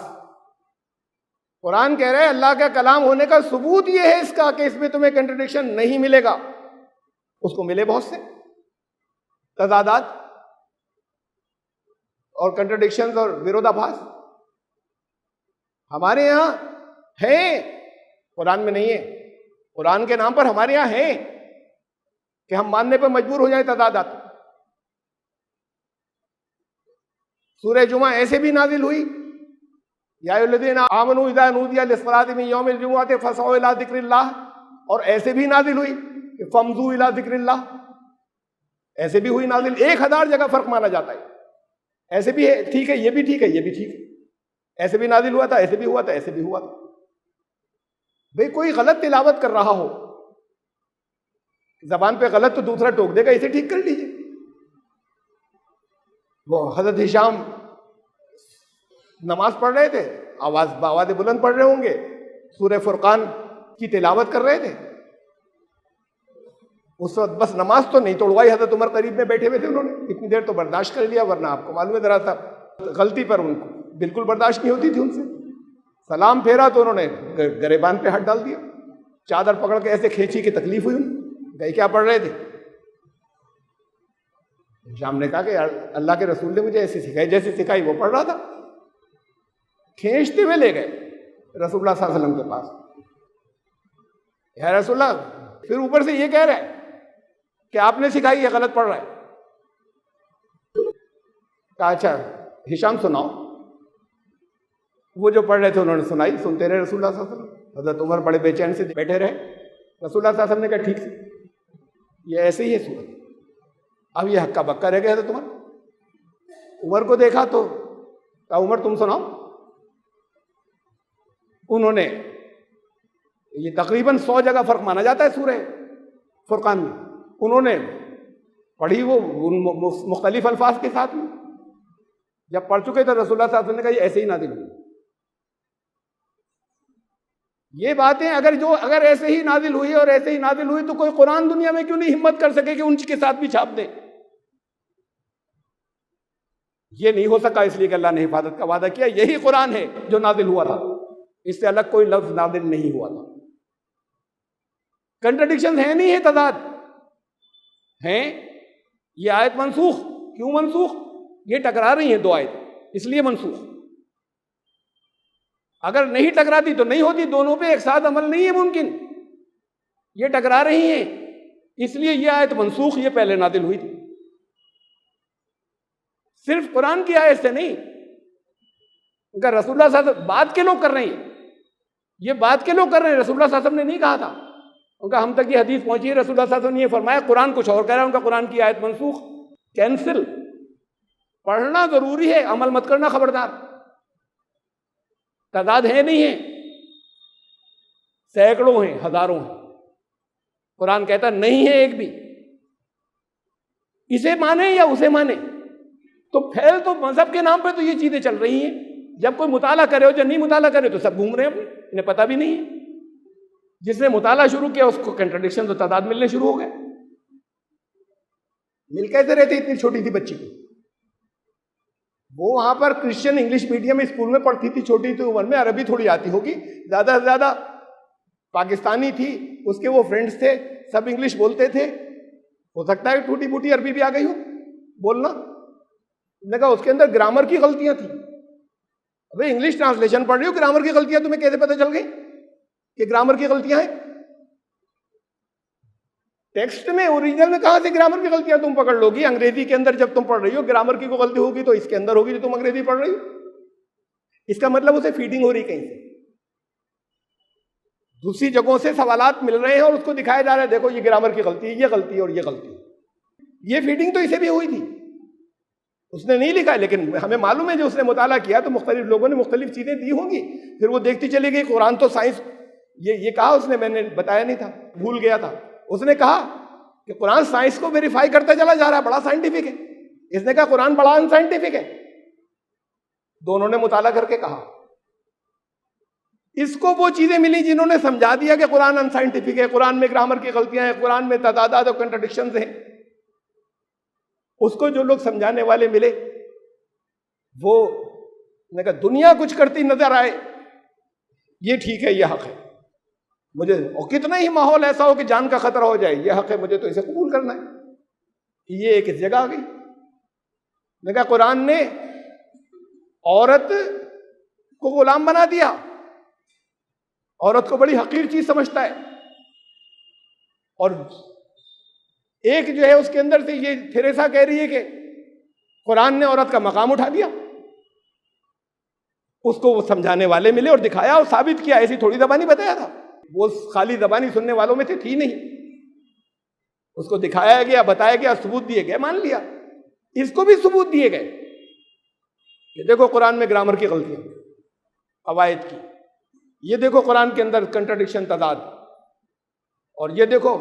S1: قرآن کہہ رہے اللہ کا کلام ہونے کا ثبوت یہ ہے اس کا کہ اس میں تمہیں کنٹرڈکشن نہیں ملے گا. اس کو ملے بہت سے تضادات اور کنٹرڈکشنز اور ورودابھاس. ہمارے یہاں ہیں، قرآن میں نہیں ہے. قرآن کے نام پر ہمارے یہاں ہیں کہ ہم ماننے پر مجبور ہو جائیں تضادات. سورہ جمعہ ایسے بھی نازل ہوئی، یا ایھا الذین آمنوا اذا نودی للصلاۃ من یوم الجمعۃ فاسعوا الی ذکر اللہ، اور ایسے بھی نازل ہوئی کہ فامضوا الی ذکر اللہ. ایسے بھی ہوئی نازل. 1000 جگہ فرق مانا جاتا ہے. ایسے بھی ہے ٹھیک ہے، یہ بھی ٹھیک ہے، یہ بھی ٹھیک ہے. ایسے بھی نازل ہوا تھا، ایسے بھی ہوا تھا، ایسے بھی ہوا تھا. بھئی کوئی غلط تلاوت کر رہا ہو، زبان پہ غلط تو دوسرا ٹوک دے گا، اسے ٹھیک کر لیجیے. وہ حضرت ہشام نماز پڑھ رہے تھے، آواز بلند پڑھ رہے ہوں گے، سورہ فرقان کی تلاوت کر رہے تھے. اس وقت بس نماز تو نہیں توڑوائی. حضرت عمر قریب میں بیٹھے ہوئے تھے، انہوں نے اتنی دیر تو برداشت کر لیا، ورنہ آپ کو معلوم ہے ذرا سا غلطی پر ان کو بالکل برداشت نہیں ہوتی تھی ان سے. سلام پھیرا تو انہوں نے گریبان پہ ہاتھ ڈال دیا، چادر پکڑ کے ایسے کھینچی کہ تکلیف ہوئی. گئے کیا پڑھ رہے تھے؟ شام نے کہا کہ اللہ کے رسول نے مجھے ایسے سکھائی، جیسے سکھائی وہ پڑھ رہا تھا. کھینچتے ہوئے لے گئے رسول اللہ صلی اللہ علیہ وسلم کے پاس. یا رسول اللہ، پھر اوپر سے یہ کہہ رہا ہے کہ آپ نے سکھائی، یہ غلط پڑھ رہا ہے. کہا اچھا ہشام سناؤ. وہ جو پڑھ رہے تھے انہوں نے سنائی. سنتے رہے رسول اللہ صلی اللہ علیہ وسلم. حضرت عمر بڑے بے چین سے بیٹھے رہے. رسول اللہ صلی اللہ علیہ وسلم نے کہا ٹھیک سے، یہ ایسے ہی ہے سورت. اب یہ ہکا بکا رہ گیا. حضرت عمر کو دیکھا تو کہا عمر تم سناؤ. انہوں نے یہ تقریباً 100 جگہ فرق مانا جاتا ہے سورہ فرقان میں، انہوں نے پڑھی وہ مختلف الفاظ کے ساتھ میں. جب پڑھ چکے تو رسول اللہ صلی اللہ علیہ وسلم نے کہا یہ ایسے ہی نازل ہوئی. یہ باتیں اگر ایسے ہی نازل ہوئی اور ایسے ہی نازل ہوئی تو کوئی قرآن دنیا میں کیوں نہیں ہمت کر سکے کہ ان کے ساتھ بھی چھاپ دے؟ یہ نہیں ہو سکا اس لیے کہ اللہ نے حفاظت کا وعدہ کیا. یہی قرآن ہے جو نازل ہوا تھا، اس سے الگ کوئی لفظ نازل نہیں ہوا تھا. کنٹرڈکشن ہے نہیں ہے، تضاد ہیں. یہ آیت منسوخ، کیوں منسوخ؟ یہ ٹکرا رہی ہیں دو آیت، اس لیے منسوخ. اگر نہیں ٹکراتی تو نہیں ہوتی. دونوں پہ ایک ساتھ عمل نہیں ہے ممکن. یہ ٹکرا رہی ہیں اس لیے یہ آیت منسوخ، یہ پہلے نازل ہوئی تھی. صرف قرآن کی آیت سے نہیں، اگر رسول اللہ صلی اللہ علیہ وسلم بات کے لوگ کر رہے ہیں، یہ بات کے لوگ کر رہے ہیں. رسول اللہ صلی اللہ علیہ وسلم نے نہیں کہا تھا. ان کا ہم تک یہ حدیث پہنچی ہے، رسول اللہ صلی اللہ علیہ وسلم نے یہ فرمایا قرآن کچھ اور کہہ رہا ہے، ان کا قرآن کی آیت منسوخ، کینسل. پڑھنا ضروری ہے، عمل مت کرنا خبردار. تعداد ہے نہیں ہے، سینکڑوں ہیں، ہزاروں ہیں. قرآن کہتا نہیں ہے ایک بھی. اسے مانے یا اسے مانے، تو پھیل تو مذہب کے نام پہ تو یہ چیزیں چل رہی ہیں. جب کوئی مطالعہ کرے اور جب نہیں مطالعہ کرے تو سب گھوم رہے ہیں، انہیں پتہ بھی نہیں ہے. جس نے مطالعہ شروع کیا اس کو کنٹرڈکشن تو تعداد ملنے شروع ہو گئے. مل کیسے رہتے اتنی چھوٹی تھی بچی کو؟ وہ وہاں پر کرسچن انگلش میڈیم اسکول میں پڑھتی تھی، چھوٹی تھی عمر میں، عربی تھوڑی آتی ہوگی، زیادہ سے زیادہ پاکستانی تھی، اس کے وہ فرینڈز تھے، سب انگلش بولتے تھے. ہو سکتا ہے ٹوٹی پھوٹی عربی بھی آ گئی ہو بولنا. نے کہا اس کے اندر گرامر کی غلطیاں تھیں. ابھی انگلش ٹرانسلیشن پڑھ رہی ہو، گرامر کی غلطیاں تمہیں کیسے پتہ چل گئی کہ گرامر کی غلطیاں ہیں؟ ٹیکسٹ میں اوریجنل میں کہاں سے گرامر کی غلطیاں تم پکڑ لو گی؟ انگریزی کے اندر جب تم پڑھ رہی ہو گرامر کی کوئی غلطی ہوگی تو اس کے اندر ہوگی جو تم انگریزی پڑھ رہی ہو. اس کا مطلب اسے فیڈنگ ہو رہی کہیں سے، دوسری جگہوں سے سوالات مل رہے ہیں اور اس کو دکھایا جا رہا ہے دیکھو یہ گرامر کی غلطی ہے، یہ غلطی ہے اور یہ غلطی ہے. یہ فیڈنگ تو اسے بھی ہوئی تھی، اس نے نہیں لکھا، لیکن ہمیں معلوم ہے جو اس نے مطالعہ کیا تو مختلف لوگوں نے مختلف چیزیں دی ہوں گی. پھر وہ دیکھتی چلی گئی قرآن تو سائنس، یہ کہا اس نے، میں نے بتایا نہیں تھا، بھول گیا تھا. اس نے کہا کہ قرآن سائنس کو ویریفائی کرتا چلا جا رہا ہے، بڑا سائنٹیفک ہے. اس نے کہا قرآن بڑا ان سائنٹیفک ہے. دونوں نے مطالعہ کر کے کہا. اس کو وہ چیزیں ملی جنہوں نے سمجھا دیا کہ قرآن ان سائنٹیفک ہے، قرآن میں گرامر کی غلطیاں ہیں، قرآن میں تعداد اور کنٹرڈکشنز ہیں. اس کو جو لوگ سمجھانے والے ملے وہ نے کہا دنیا کچھ کرتی نظر آئے یہ ٹھیک ہے، یہ حق ہے مجھے، اور کتنا ہی ماحول ایسا ہو کہ جان کا خطرہ ہو جائے یہ حق ہے مجھے، تو اسے قبول کرنا ہے. یہ ایک اس جگہ آ گئی. نے کہا قرآن نے عورت کو غلام بنا دیا، عورت کو بڑی حقیر چیز سمجھتا ہے، اور ایک جو ہے اس کے اندر سے یہ تھیریسا کہہ رہی ہے کہ قرآن نے عورت کا مقام اٹھا دیا. اس کو وہ سمجھانے والے ملے اور دکھایا اور ثابت کیا. ایسی تھوڑی زبانی بتایا تھا، وہ خالی زبانی سننے والوں میں سے تھی نہیں. اس کو دکھایا گیا، بتایا گیا، ثبوت دیے گئے، مان لیا. اس کو بھی ثبوت دیے گئے کہ دیکھو قرآن میں گرامر کی غلطیاں، قواعد کی، یہ دیکھو قرآن کے اندر کنٹرڈکشن، تضاد، اور یہ دیکھو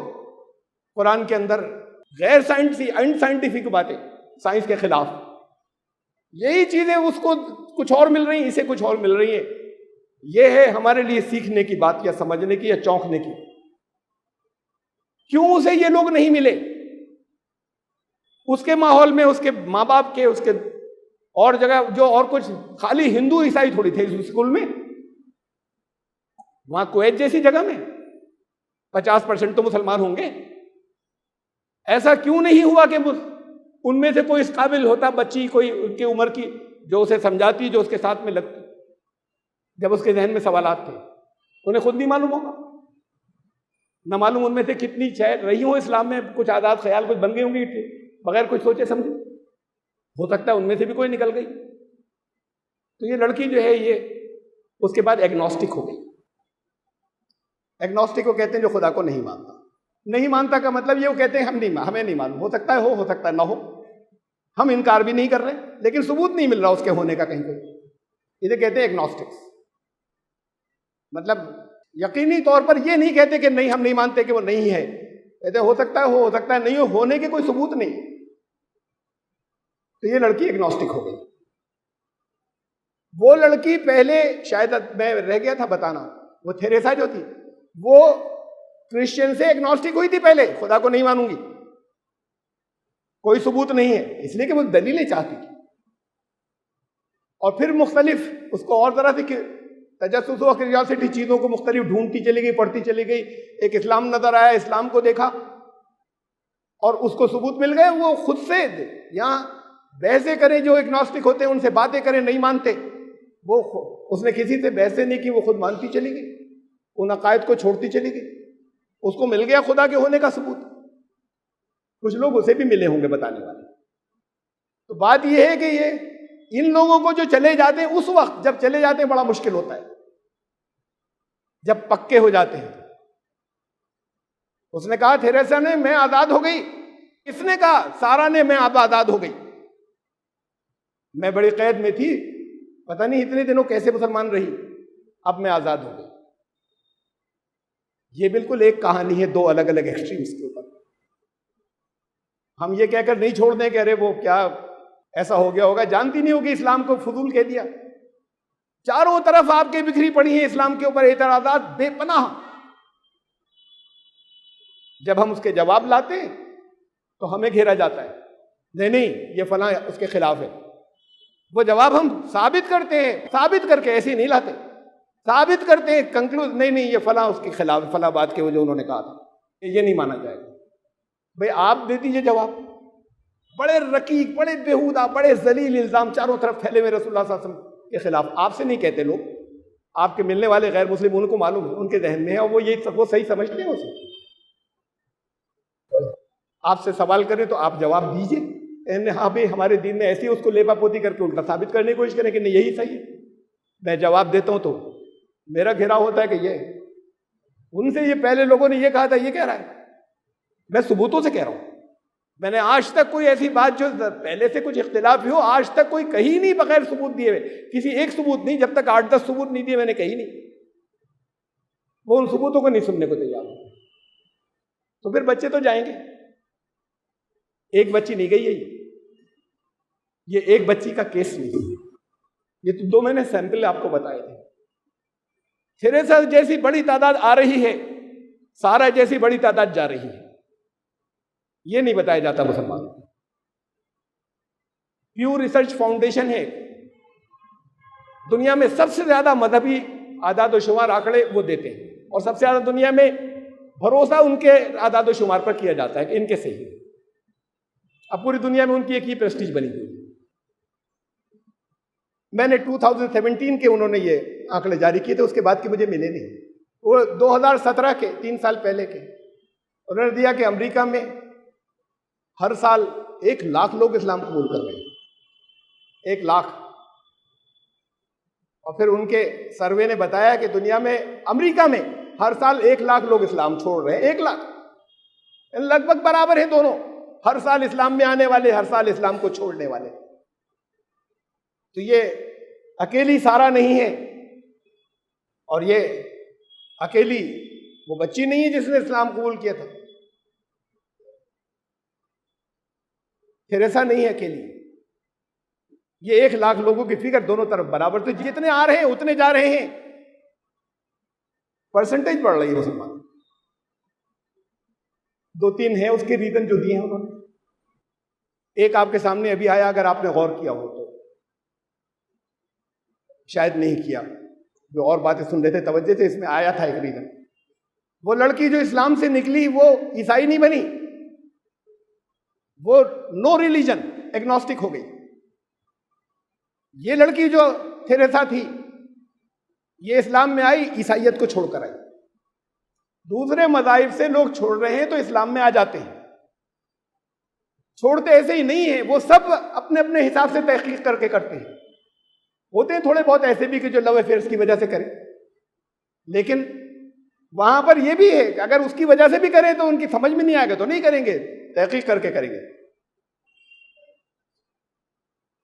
S1: قرآن کے اندر غیر ان سائنٹیفک باتیں، سائنس کے خلاف. یہی چیزیں اس کو کچھ اور مل رہی ہیں، اسے کچھ اور مل رہی ہیں. یہ ہے ہمارے لیے سیکھنے کی بات یا سمجھنے کی یا چونکنے کی. کیوں اسے یہ لوگ نہیں ملے؟ اس کے ماحول میں، اس کے ماں باپ کے، اس کے اور جگہ جو اور کچھ خالی ہندو عیسائی تھوڑی تھے اس اسکول میں. وہاں کویت جیسی جگہ میں 50% تو مسلمان ہوں گے. ایسا کیوں نہیں ہوا کہ ان میں سے کوئی اس قابل ہوتا بچی، کوئی ان کی عمر کی، جو اسے سمجھاتی، جو اس کے ساتھ میں لگتی، جب اس کے ذہن میں سوالات تھے؟ انہیں خود نہیں معلوم ہوگا، نہ معلوم ان میں سے کتنی شاید رہی ہوں اسلام میں، کچھ عادات خیال کچھ بن گئی ہوں گی بغیر کچھ سوچے سمجھے. ہو سکتا ہے ان میں سے بھی کوئی نکل گئی. تو یہ لڑکی جو ہے یہ اس کے بعد ایگنوسٹک ہو گئی. ایگنوسٹک کو کہتے ہیں جو خدا کو نہیں مانتا. نہیں مانتا کا مطلب یہ وہ کہتے ہیں ہمیں نہیں معلوم، ہو سکتا ہے ہو سکتا ہے نہ ہو، ہم انکار بھی نہیں کر رہے لیکن ثبوت نہیں مل رہا اس کے ہونے کا کہیں کوئی. اسے کہتے ہیں ایگنوسٹکس. مطلب یقینی طور پر یہ نہیں کہتے کہ نہیں ہم نہیں مانتے کہ وہ نہیں ہے، کہتے ہو سکتا ہے ہو سکتا ہے نہیں ہو، ہونے کے کوئی ثبوت نہیں. تو یہ لڑکی اگنوسٹک ہو گئی. وہ لڑکی پہلے شاید میں رہ گیا تھا بتانا، وہ تھیریسا جو تھی وہ کرسچن سے اگنوسٹک ہوئی تھی پہلے، خدا کو نہیں مانوں گی، کوئی ثبوت نہیں ہے، اس لیے کہ وہ دلیلیں چاہتی تھی. اور پھر مختلف اس کو اور ذرا سے تجسس و کیوریاسٹی چیزوں کو مختلف ڈھونڈتی چلی گئی، پڑھتی چلی گئی. ایک اسلام نظر آیا، اسلام کو دیکھا اور اس کو ثبوت مل گئے. وہ خود سے یہاں بحثیں کریں، جو اگنوسٹک ہوتے ہیں ان سے باتیں کریں، نہیں مانتے. وہ اس نے کسی سے بحثیں نہیں کی، وہ خود مانتی چلی گئی، ان عقائد کو چھوڑتی چلی گئی. اس کو مل گیا خدا کے ہونے کا ثبوت. کچھ لوگ اسے بھی ملے ہوں گے بتانے والے. تو بات یہ ہے کہ یہ ان لوگوں کو جو چلے جاتے ہیں، اس وقت جب چلے جاتے ہیں بڑا مشکل ہوتا ہے، جب پکے ہو جاتے ہیں. اس نے کہا تھیریسا نے میں آزاد ہو گئی. کس نے کہا؟ سارا نے میں اب آزاد ہو گئی. میں بڑی قید میں تھی، پتہ نہیں اتنے دنوں کیسے مسلمان رہی، اب میں آزاد ہو گئی. یہ بالکل ایک کہانی ہے دو الگ الگ ایکسٹریمز کے اوپر. ہم یہ کہہ کر نہیں چھوڑ دیں کہ ارے وہ کیا ایسا ہو گیا ہوگا، جانتی نہیں ہوگی اسلام کو فضول کہہ دیا. چاروں طرف آپ کے بکھری پڑی ہیں اسلام کے اوپر اعتراضات بے پناہ. جب ہم اس کے جواب لاتے ہیں تو ہمیں گھیرا جاتا ہے، نہیں نہیں یہ فلاں اس کے خلاف ہے. وہ جواب ہم ثابت کرتے ہیں، ثابت کر کے ایسے ہی نہیں لاتے، ثابت کرتے ہیں کنکلوز، نہیں نہیں یہ فلاں اس کے خلاف، فلاں بات کے وہ جو انہوں نے کہا تھا یہ نہیں مانا جائے گا. بھئی آپ دے دیجئے جواب. بڑے رقیق، بڑے بےہودہ، بڑے ذلیل الزام چاروں طرف پھیلے ہوئے رسول اللہ صلی اللہ علیہ وسلم کے خلاف. آپ سے نہیں کہتے لوگ، آپ کے ملنے والے غیر مسلم ان کو معلوم ہے، ان کے ذہن میں ہے، اور وہ یہ وہ صحیح سمجھتے ہیں اسے. آپ سے سوال کریں تو آپ جواب دیجئے. ہاں بھائی ہمارے دین میں ایسی، اس کو لیپا پوتی کر کے الٹا ثابت کرنے کی کوشش کریں کہ نہیں یہی صحیح ہے. میں جواب دیتا ہوں تو میرا گھیرا ہوتا ہے کہ یہ ان سے، یہ پہلے لوگوں نے یہ کہا تھا، یہ کہہ رہا ہے. میں ثبوتوں سے کہہ رہا ہوں. میں نے آج تک کوئی ایسی بات جو پہلے سے کچھ اختلاف ہو، آج تک کوئی کہی نہیں بغیر ثبوت دیے ہوئے. کسی ایک ثبوت نہیں، جب تک 8-10 ثبوت نہیں دیے میں نے کہی نہیں. وہ ان ثبوتوں کو نہیں سننے کو تیار ہو. تو پھر بچے تو جائیں گے. ایک بچی نہیں گئی ہے، یہ ایک بچی کا کیس نہیں. یہ تو 2 میں نے سیمپل آپ کو بتائے تھے. تھیریسا جیسی بڑی تعداد آ رہی ہے، سارا جیسی بڑی تعداد جا رہی ہے. یہ نہیں بتایا جاتا مسلمانوں کو. پیو ریسرچ فاؤنڈیشن ہے، دنیا میں سب سے زیادہ مذہبی اعداد و شمار آنکڑے وہ دیتے ہیں، اور سب سے زیادہ دنیا میں بھروسہ ان کے اعداد و شمار پر کیا جاتا ہے کہ ان کے صحیح. اب پوری دنیا میں ان کی ایک ہی پریسٹیج بنی ہوئی. میں نے 2017 کے انہوں نے یہ آنکڑے جاری کیے تھے، اس کے بعد کے مجھے ملے نہیں. وہ 2017 کے 3 سال پہلے کے انہوں نے دیا کہ امریکہ میں ہر سال 1 لاکھ لوگ اسلام قبول کر رہے ہیں. 1 لاکھ. اور پھر ان کے سروے نے بتایا کہ دنیا میں، امریکہ میں ہر سال 1 لاکھ لوگ اسلام چھوڑ رہے ہیں. 1 لاکھ لگ بھگ برابر ہیں دونوں، ہر سال اسلام میں آنے والے، ہر سال اسلام کو چھوڑنے والے. تو یہ اکیلی سارا نہیں ہے، اور یہ اکیلی وہ بچی نہیں ہے جس نے اسلام قبول کیا تھا. تھیریسا نہیں ہے اکیلی. یہ 1 لاکھ لوگوں کی فگر دونوں طرف برابر. تو جتنے آ رہے ہیں اتنے جا رہے ہیں، پرسنٹیج بڑھ رہی ہے مسلمان. 2-3 ہیں اس کے ریزن جو دیے ہیں انہوں نے. ایک آپ کے سامنے ابھی آیا، اگر آپ نے غور کیا ہو تو، شاید نہیں کیا، جو اور باتیں سن رہے تھے توجہ سے، اس میں آیا تھا ایک ریزن. وہ لڑکی جو اسلام سے نکلی وہ عیسائی نہیں بنی، وہ نو ریلیجن ایگنوسٹک ہو گئی. یہ لڑکی جو تھیریسا تھی، یہ اسلام میں آئی، عیسائیت کو چھوڑ کر آئی. دوسرے مذاہب سے لوگ چھوڑ رہے ہیں تو اسلام میں آ جاتے ہیں. چھوڑتے ایسے ہی نہیں ہیں، وہ سب اپنے اپنے حساب سے تحقیق کر کے کرتے ہیں. ہوتے ہیں تھوڑے بہت ایسے بھی کہ جو لو افیئرس کی وجہ سے کریں، لیکن وہاں پر یہ بھی ہے کہ اگر اس کی وجہ سے بھی کریں تو ان کی سمجھ میں نہیں آئے گا تو نہیں کریں گے، تحقیق کر کے کریں گے.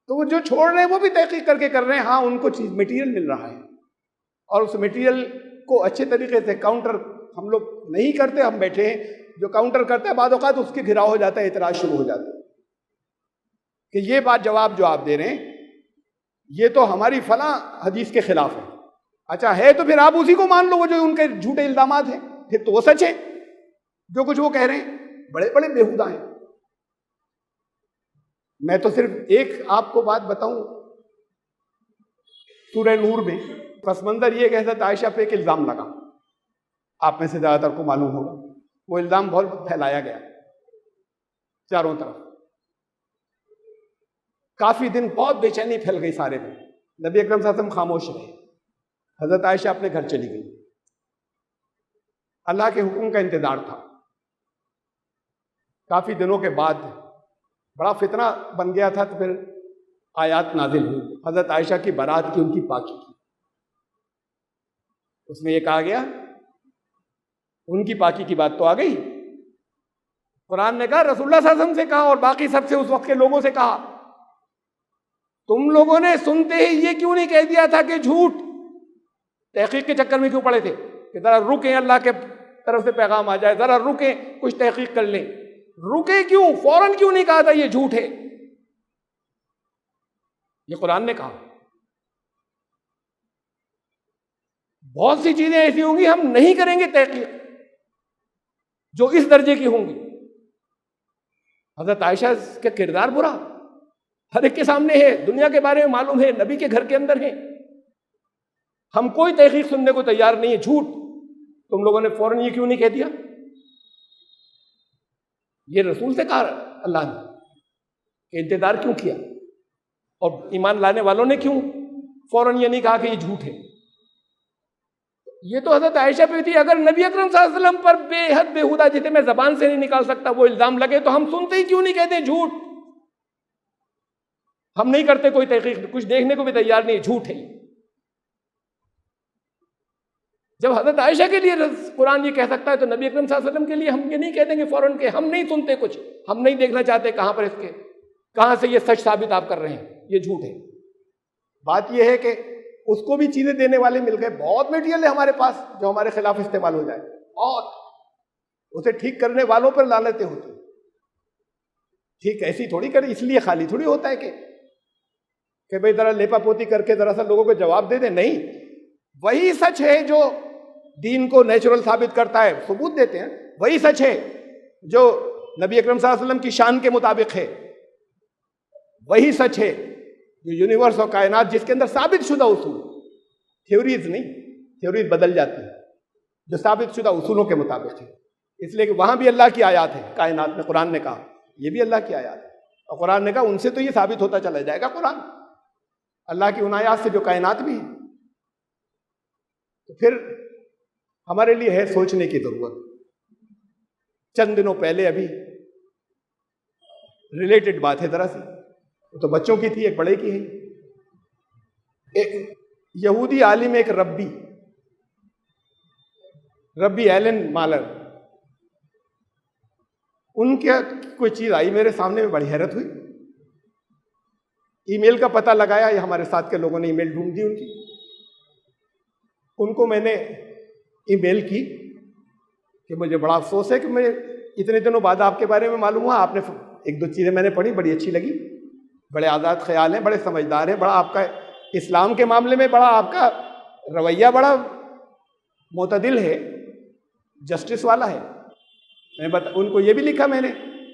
S1: تو وہ جو چھوڑ رہے ہیں وہ بھی تحقیق کر کے کر رہے ہیں. ہاں ان کو چیز مٹیریل مل رہا ہے، اور اس مٹیریل کو اچھے طریقے سے کاؤنٹر ہم لوگ نہیں کرتے. ہم بیٹھے ہیں, جو کاؤنٹر کرتا ہے بعض اوقات اس کے گھراؤ ہو جاتا ہے, اعتراض شروع ہو جاتا ہے کہ یہ بات جواب جو آپ دے رہے ہیں یہ تو ہماری فلاں حدیث کے خلاف ہے. اچھا ہے تو پھر آپ اسی کو مان لو, وہ جو ان کے جھوٹے الزامات ہیں, پھر تو وہ سچ ہے. جو کچھ وہ کہہ رہے ہیں بڑے بڑے بیہودہ ہیں. میں تو صرف ایک آپ کو بات بتاؤں, سورہ نور میں پس منظر یہ کہ حضرت عائشہ پہ ایک الزام لگا, آپ میں سے زیادہ تر کو معلوم ہوگا. وہ الزام بہت پھیلایا گیا چاروں طرف, کافی دن بہت بے چینی پھیل گئی سارے میں. نبی اکرم صلی اللہ علیہ وسلم خاموش رہے, حضرت عائشہ اپنے گھر چلی گئی. اللہ کے حکم کا انتظار تھا. کافی دنوں کے بعد بڑا فتنہ بن گیا تھا, تو پھر آیات نازل ہوئی حضرت عائشہ کی برات کی, ان کی پاکی کی. اس میں یہ کہا گیا, ان کی پاکی کی بات تو آ گئی, قرآن نے کہا, رسول اللہ صلی اللہ علیہ وسلم سے کہا, اور باقی سب سے اس وقت کے لوگوں سے کہا, تم لوگوں نے سنتے ہی یہ کیوں نہیں کہہ دیا تھا کہ جھوٹ؟ تحقیق کے چکر میں کیوں پڑے تھے کہ ذرا رکیں, اللہ کے طرف سے پیغام آ جائے, ذرا رکیں, کچھ تحقیق کر لیں. رکے کیوں؟ فوراً کیوں نہیں کہا تھا یہ جھوٹ ہے؟ یہ قرآن نے کہا. بہت سی چیزیں ایسی ہوں گی ہم نہیں کریں گے تحقیق, جو اس درجے کی ہوں گی. حضرت عائشہ کا کردار برا ہر ایک کے سامنے ہے, دنیا کے بارے میں معلوم ہے, نبی کے گھر کے اندر ہے. ہم کوئی تحقیق سننے کو تیار نہیں ہے, جھوٹ. تم لوگوں نے فوراً یہ کیوں نہیں کہہ دیا؟ یہ رسول سے کہا اللہ نے کہ انتظار کیوں کیا, اور ایمان لانے والوں نے کیوں فوراً یہ نہیں کہا کہ یہ جھوٹ ہے؟ یہ تو حضرت عائشہ پہ تھی. اگر نبی اکرم صلی اللہ علیہ وسلم پر بے حد بےہودہ, جسے میں زبان سے نہیں نکال سکتا, وہ الزام لگے تو ہم سنتے ہی کیوں نہیں کہتے جھوٹ؟ ہم نہیں کرتے کوئی تحقیق, کچھ دیکھنے کو بھی تیار نہیں, جھوٹ ہے. جب حضرت عائشہ کے لیے قرآن یہ کہہ سکتا ہے تو نبی اکرم صلی اللہ علیہ وسلم کے لیے ہم یہ نہیں کہہ دیں گے فوراً کہ ہم نہیں سنتے کچھ, ہم نہیں دیکھنا چاہتے کہاں پر اس کے, کہاں سے یہ سچ ثابت آپ کر رہے ہیں, یہ جھوٹ ہے. بات یہ ہے کہ اس کو بھی چیزیں دینے والے مل گئے. بہت میٹیریل ہے ہمارے پاس جو ہمارے خلاف استعمال ہو جائے, اور اسے ٹھیک کرنے والوں پر لعنتیں ہوتی. ٹھیک ایسی تھوڑی کر, اس لیے خالی تھوڑی ہوتا ہے کہ بھئی ذرا لیپا پوتی کر کے ذرا سا لوگوں کو جواب دے دیں. نہیں, وہی سچ ہے جو دین کو نیچرل ثابت کرتا ہے, ثبوت دیتے ہیں. وہی سچ ہے جو نبی اکرم صلی اللہ علیہ وسلم کی شان کے مطابق ہے. وہی سچ ہے جو یونیورس اور کائنات, جس کے اندر ثابت شدہ اصول, تھیوریز نہیں, تھیوریز بدل جاتی ہیں, جو ثابت شدہ اصولوں کے مطابق ہے. اس لیے کہ وہاں بھی اللہ کی آیات ہے کائنات میں, قرآن نے کہا یہ بھی اللہ کی آیات ہے, اور قرآن نے کہا ان سے تو یہ ثابت ہوتا چلا جائے گا قرآن, اللہ کی ان آیات سے جو کائنات بھی ہے. تو پھر ہمارے لیے ہے سوچنے کی ضرورت. چند دنوں پہلے ابھی ریلیٹڈ بات ہے ذرا سی, تو بچوں کی تھی, ایک بڑے کی ہے. ایک یہودی عالم, ایک ربی ایلن مالر, ان کی کوئی چیز آئی میرے سامنے میں, بڑی حیرت ہوئی. ای میل کا پتہ لگایا, یہ ہمارے ساتھ کے لوگوں نے ای میل ڈھونڈ دی ان کی. ان کو میں نے ای میل کی کہ مجھے بڑا افسوس ہے کہ میں اتنے دنوں بعد آپ کے بارے میں معلوم ہوا. آپ نے ایک دو چیزیں میں نے پڑھی, بڑی اچھی لگی, بڑے آزاد خیال ہیں, بڑے سمجھدار ہیں, بڑا آپ کا اسلام کے معاملے میں بڑا آپ کا رویہ بڑا معتدل ہے, جسٹس والا ہے. ان کو یہ بھی لکھا میں نے.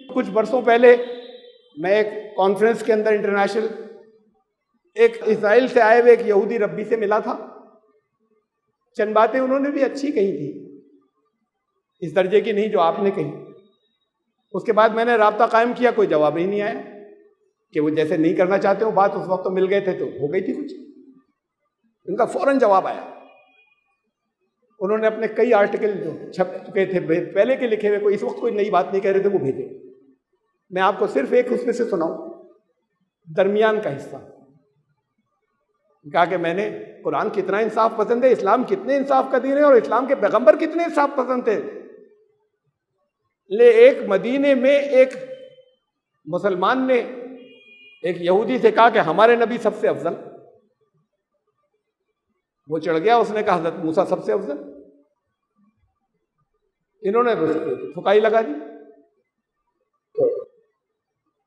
S1: کچھ برسوں پہلے میں ایک کانفرنس کے اندر انٹرنیشنل, ایک اسرائیل سے آئے ہوئے ایک یہودی ربی سے ملا تھا. چند باتیں انہوں نے بھی اچھی کہی تھی, اس درجے کی نہیں جو آپ نے کہی. اس کے بعد میں نے رابطہ قائم کیا, کوئی جواب ہی نہیں آیا کہ وہ جیسے نہیں کرنا چاہتے ہو بات, اس وقت تو مل گئے تھے تو ہو گئی تھی کچھ. ان کا فوراً جواب آیا. انہوں نے اپنے کئی آرٹیکل جو چھپ چکے تھے پہلے کے لکھے ہوئے, کوئی اس وقت کوئی نئی بات نہیں کہہ رہے تھے, وہ بھیجے. میں آپ کو صرف ایک اس میں سے سناؤں, درمیان کا حصہ. کہا کہ میں نے قرآن کتنا انصاف پسند ہے, اسلام کتنے انصاف کا دین ہے, اور اسلام کے پیغمبر کتنے انصاف پسند تھے. ایک مدینے میں ایک مسلمان نے ایک یہودی سے کہا کہ ہمارے نبی سب سے افضل. وہ چڑھ گیا, اس نے کہا حضرت موسیٰ سب سے افضل. انہوں نے ٹھکائی لگا دی.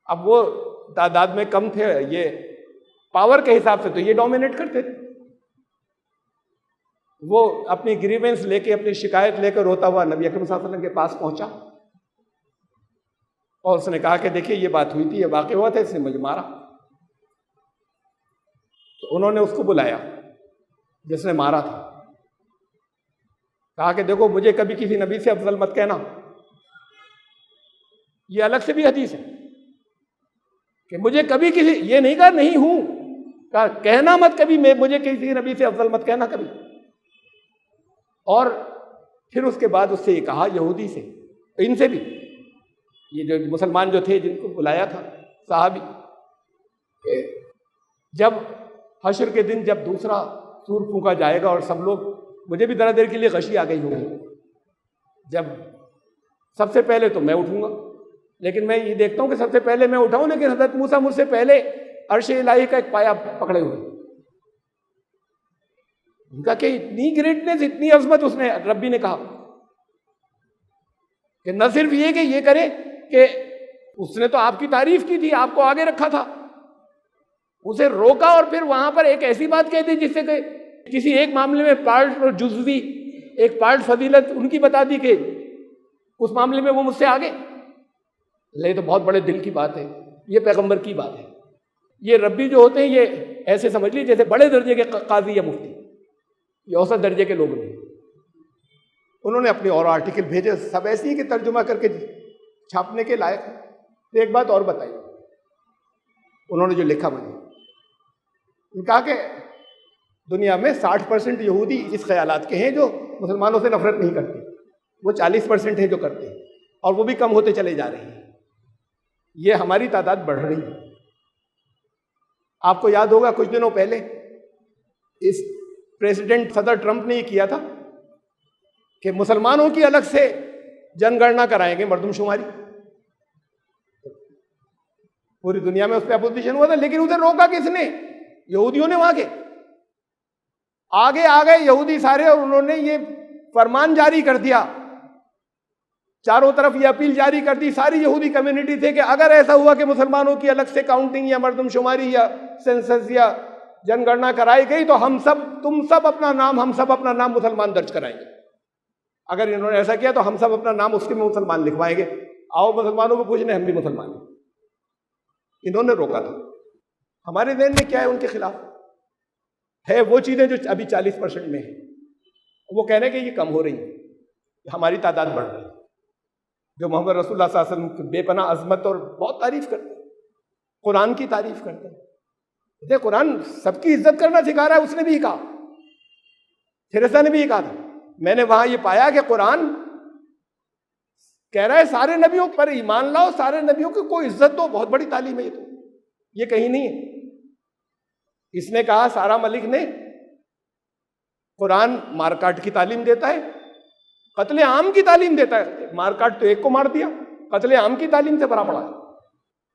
S1: اب وہ تعداد میں کم تھے, یہ پاور کے حساب سے تو یہ ڈومینیٹ کرتے تھے. وہ اپنی گریونس لے کے, اپنی شکایت لے کر روتا ہوا نبی اکرم صلی اللہ علیہ وسلم کے پاس پہنچا, اور اس نے کہا کہ دیکھیے یہ بات ہوئی تھی, یہ واقع ہوا تھا, اس نے مجھے مارا. تو انہوں نے اس کو بلایا جس نے مارا تھا, کہا کہ دیکھو مجھے کبھی کسی نبی سے افضل مت کہنا. یہ الگ سے بھی حدیث ہے کہ مجھے کبھی کسی, یہ نہیں کہا نہیں ہوں, کہا کہنا مت کبھی مجھے کسی نبی سے افضل مت کہنا کبھی. اور پھر اس کے بعد اس سے یہ کہا یہودی سے, ان سے بھی, یہ جو مسلمان جو تھے جن کو بلایا تھا صحابی, کہ جب حشر کے دن جب دوسرا سور پھونکا جائے گا اور سب لوگ, مجھے بھی ذرا دیر کے لیے غشی آ گئی ہوگی, جب سب سے پہلے تو میں اٹھوں گا, لیکن میں یہ دیکھتا ہوں کہ سب سے پہلے میں اٹھاؤں, لیکن حضرت موسیٰ مجھ سے پہلے عرش الہی کا ایک پایا پکڑے ہوئے. ان کا کہ اتنی گریٹنس, اتنی عظمت, اس نے ربی نے کہا کہ نہ صرف یہ کہ یہ کرے کہ اس نے تو آپ کی تعریف کی تھی, آپ کو آگے رکھا تھا, اسے روکا اور پھر وہاں پر ایک ایسی بات کہہ دی جس سے کہ کسی ایک معاملے میں پارٹ اور جزوی ایک پارٹ فضیلت ان کی بتا دی کہ اس معاملے میں وہ مجھ سے آگے. یہ تو بہت بڑے دل کی بات ہے, یہ پیغمبر کی بات ہے. یہ ربی جو ہوتے ہیں یہ ایسے سمجھ لیجیے جیسے بڑے درجے کے قاضی یا مفتی, یہ اوسط درجے کے لوگ نہیں. انہوں نے اپنے اور آرٹیکل بھیجے, سب ایسی ہی کہ ترجمہ کر کے چھاپنے کے لائق. تو ایک بات اور بتائی انہوں نے جو لکھا مجھے, ان کہا کہ دنیا میں 60% یہودی اس خیالات کے ہیں جو مسلمانوں سے نفرت نہیں کرتے, وہ 40% ہیں جو کرتے ہیں, اور وہ بھی کم ہوتے چلے جا رہے ہیں. یہ ہماری تعداد بڑھ رہی ہے. آپ کو یاد ہوگا کچھ دنوں پہلے اس پریزیڈنٹ صدر ٹرمپ نے یہ کیا تھا کہ مسلمانوں کی الگ سے جن گننا کرائیں گے, مردم شماری. پوری دنیا میں اس پہ اپوزیشن ہوا تھا, لیکن اسے روکا کس نے؟ یہودیوں نے. وہاں کے آگے آ گئے یہودی سارے, اور انہوں نے یہ فرمان جاری کر دیا, چاروں طرف یہ اپیل جاری کر دی ساری یہودی کمیونٹی سے کہ اگر ایسا ہوا کہ مسلمانوں کی الگ سے کاؤنٹنگ یا مردم شماری یا سینسس یا جن گننا کرائی گئی تو ہم سب, تم سب اپنا نام, ہم سب اپنا نام مسلمان درج کرائیں گے. اگر انہوں نے ایسا کیا تو ہم سب اپنا نام اس کے میں مسلمان لکھوائیں گے. آؤ مسلمانوں کو پوچھنے, ہم بھی مسلمان ہیں. انہوں نے روکا تھا. ہمارے ذہن میں کیا ہے ان کے خلاف؟ ہے وہ چیزیں جو ابھی 40% میں ہیں. وہ کہہ رہے ہیں کہ یہ کم ہو رہی ہیں, ہماری تعداد بڑھ رہی ہے. جو محمد رسول اللہ صلی اللہ علیہ وسلم کی بے پناہ عظمت اور بہت تعریف کرتے ہیں, قرآن کی تعریف کرتے ہیں. دیکھ قرآن سب کی عزت کرنا سکھا رہا ہے. اس نے بھی کہا, تھیریسا نے بھی یہ کہا تھا. میں نے وہاں یہ پایا کہ قرآن کہہ رہا ہے سارے نبیوں پر ایمان لاؤ, سارے نبیوں کی کوئی عزت دو, بہت بڑی تعلیم ہے یہ. تو یہ کہیں نہیں ہے. اس نے کہا سارا ملک نے قرآن مارکاٹ کی تعلیم دیتا ہے, قتل عام کی تعلیم دیتا ہے. مارکاٹ تو ایک کو مار دیا, قتل عام کی تعلیم سے بھرا پڑا ہے.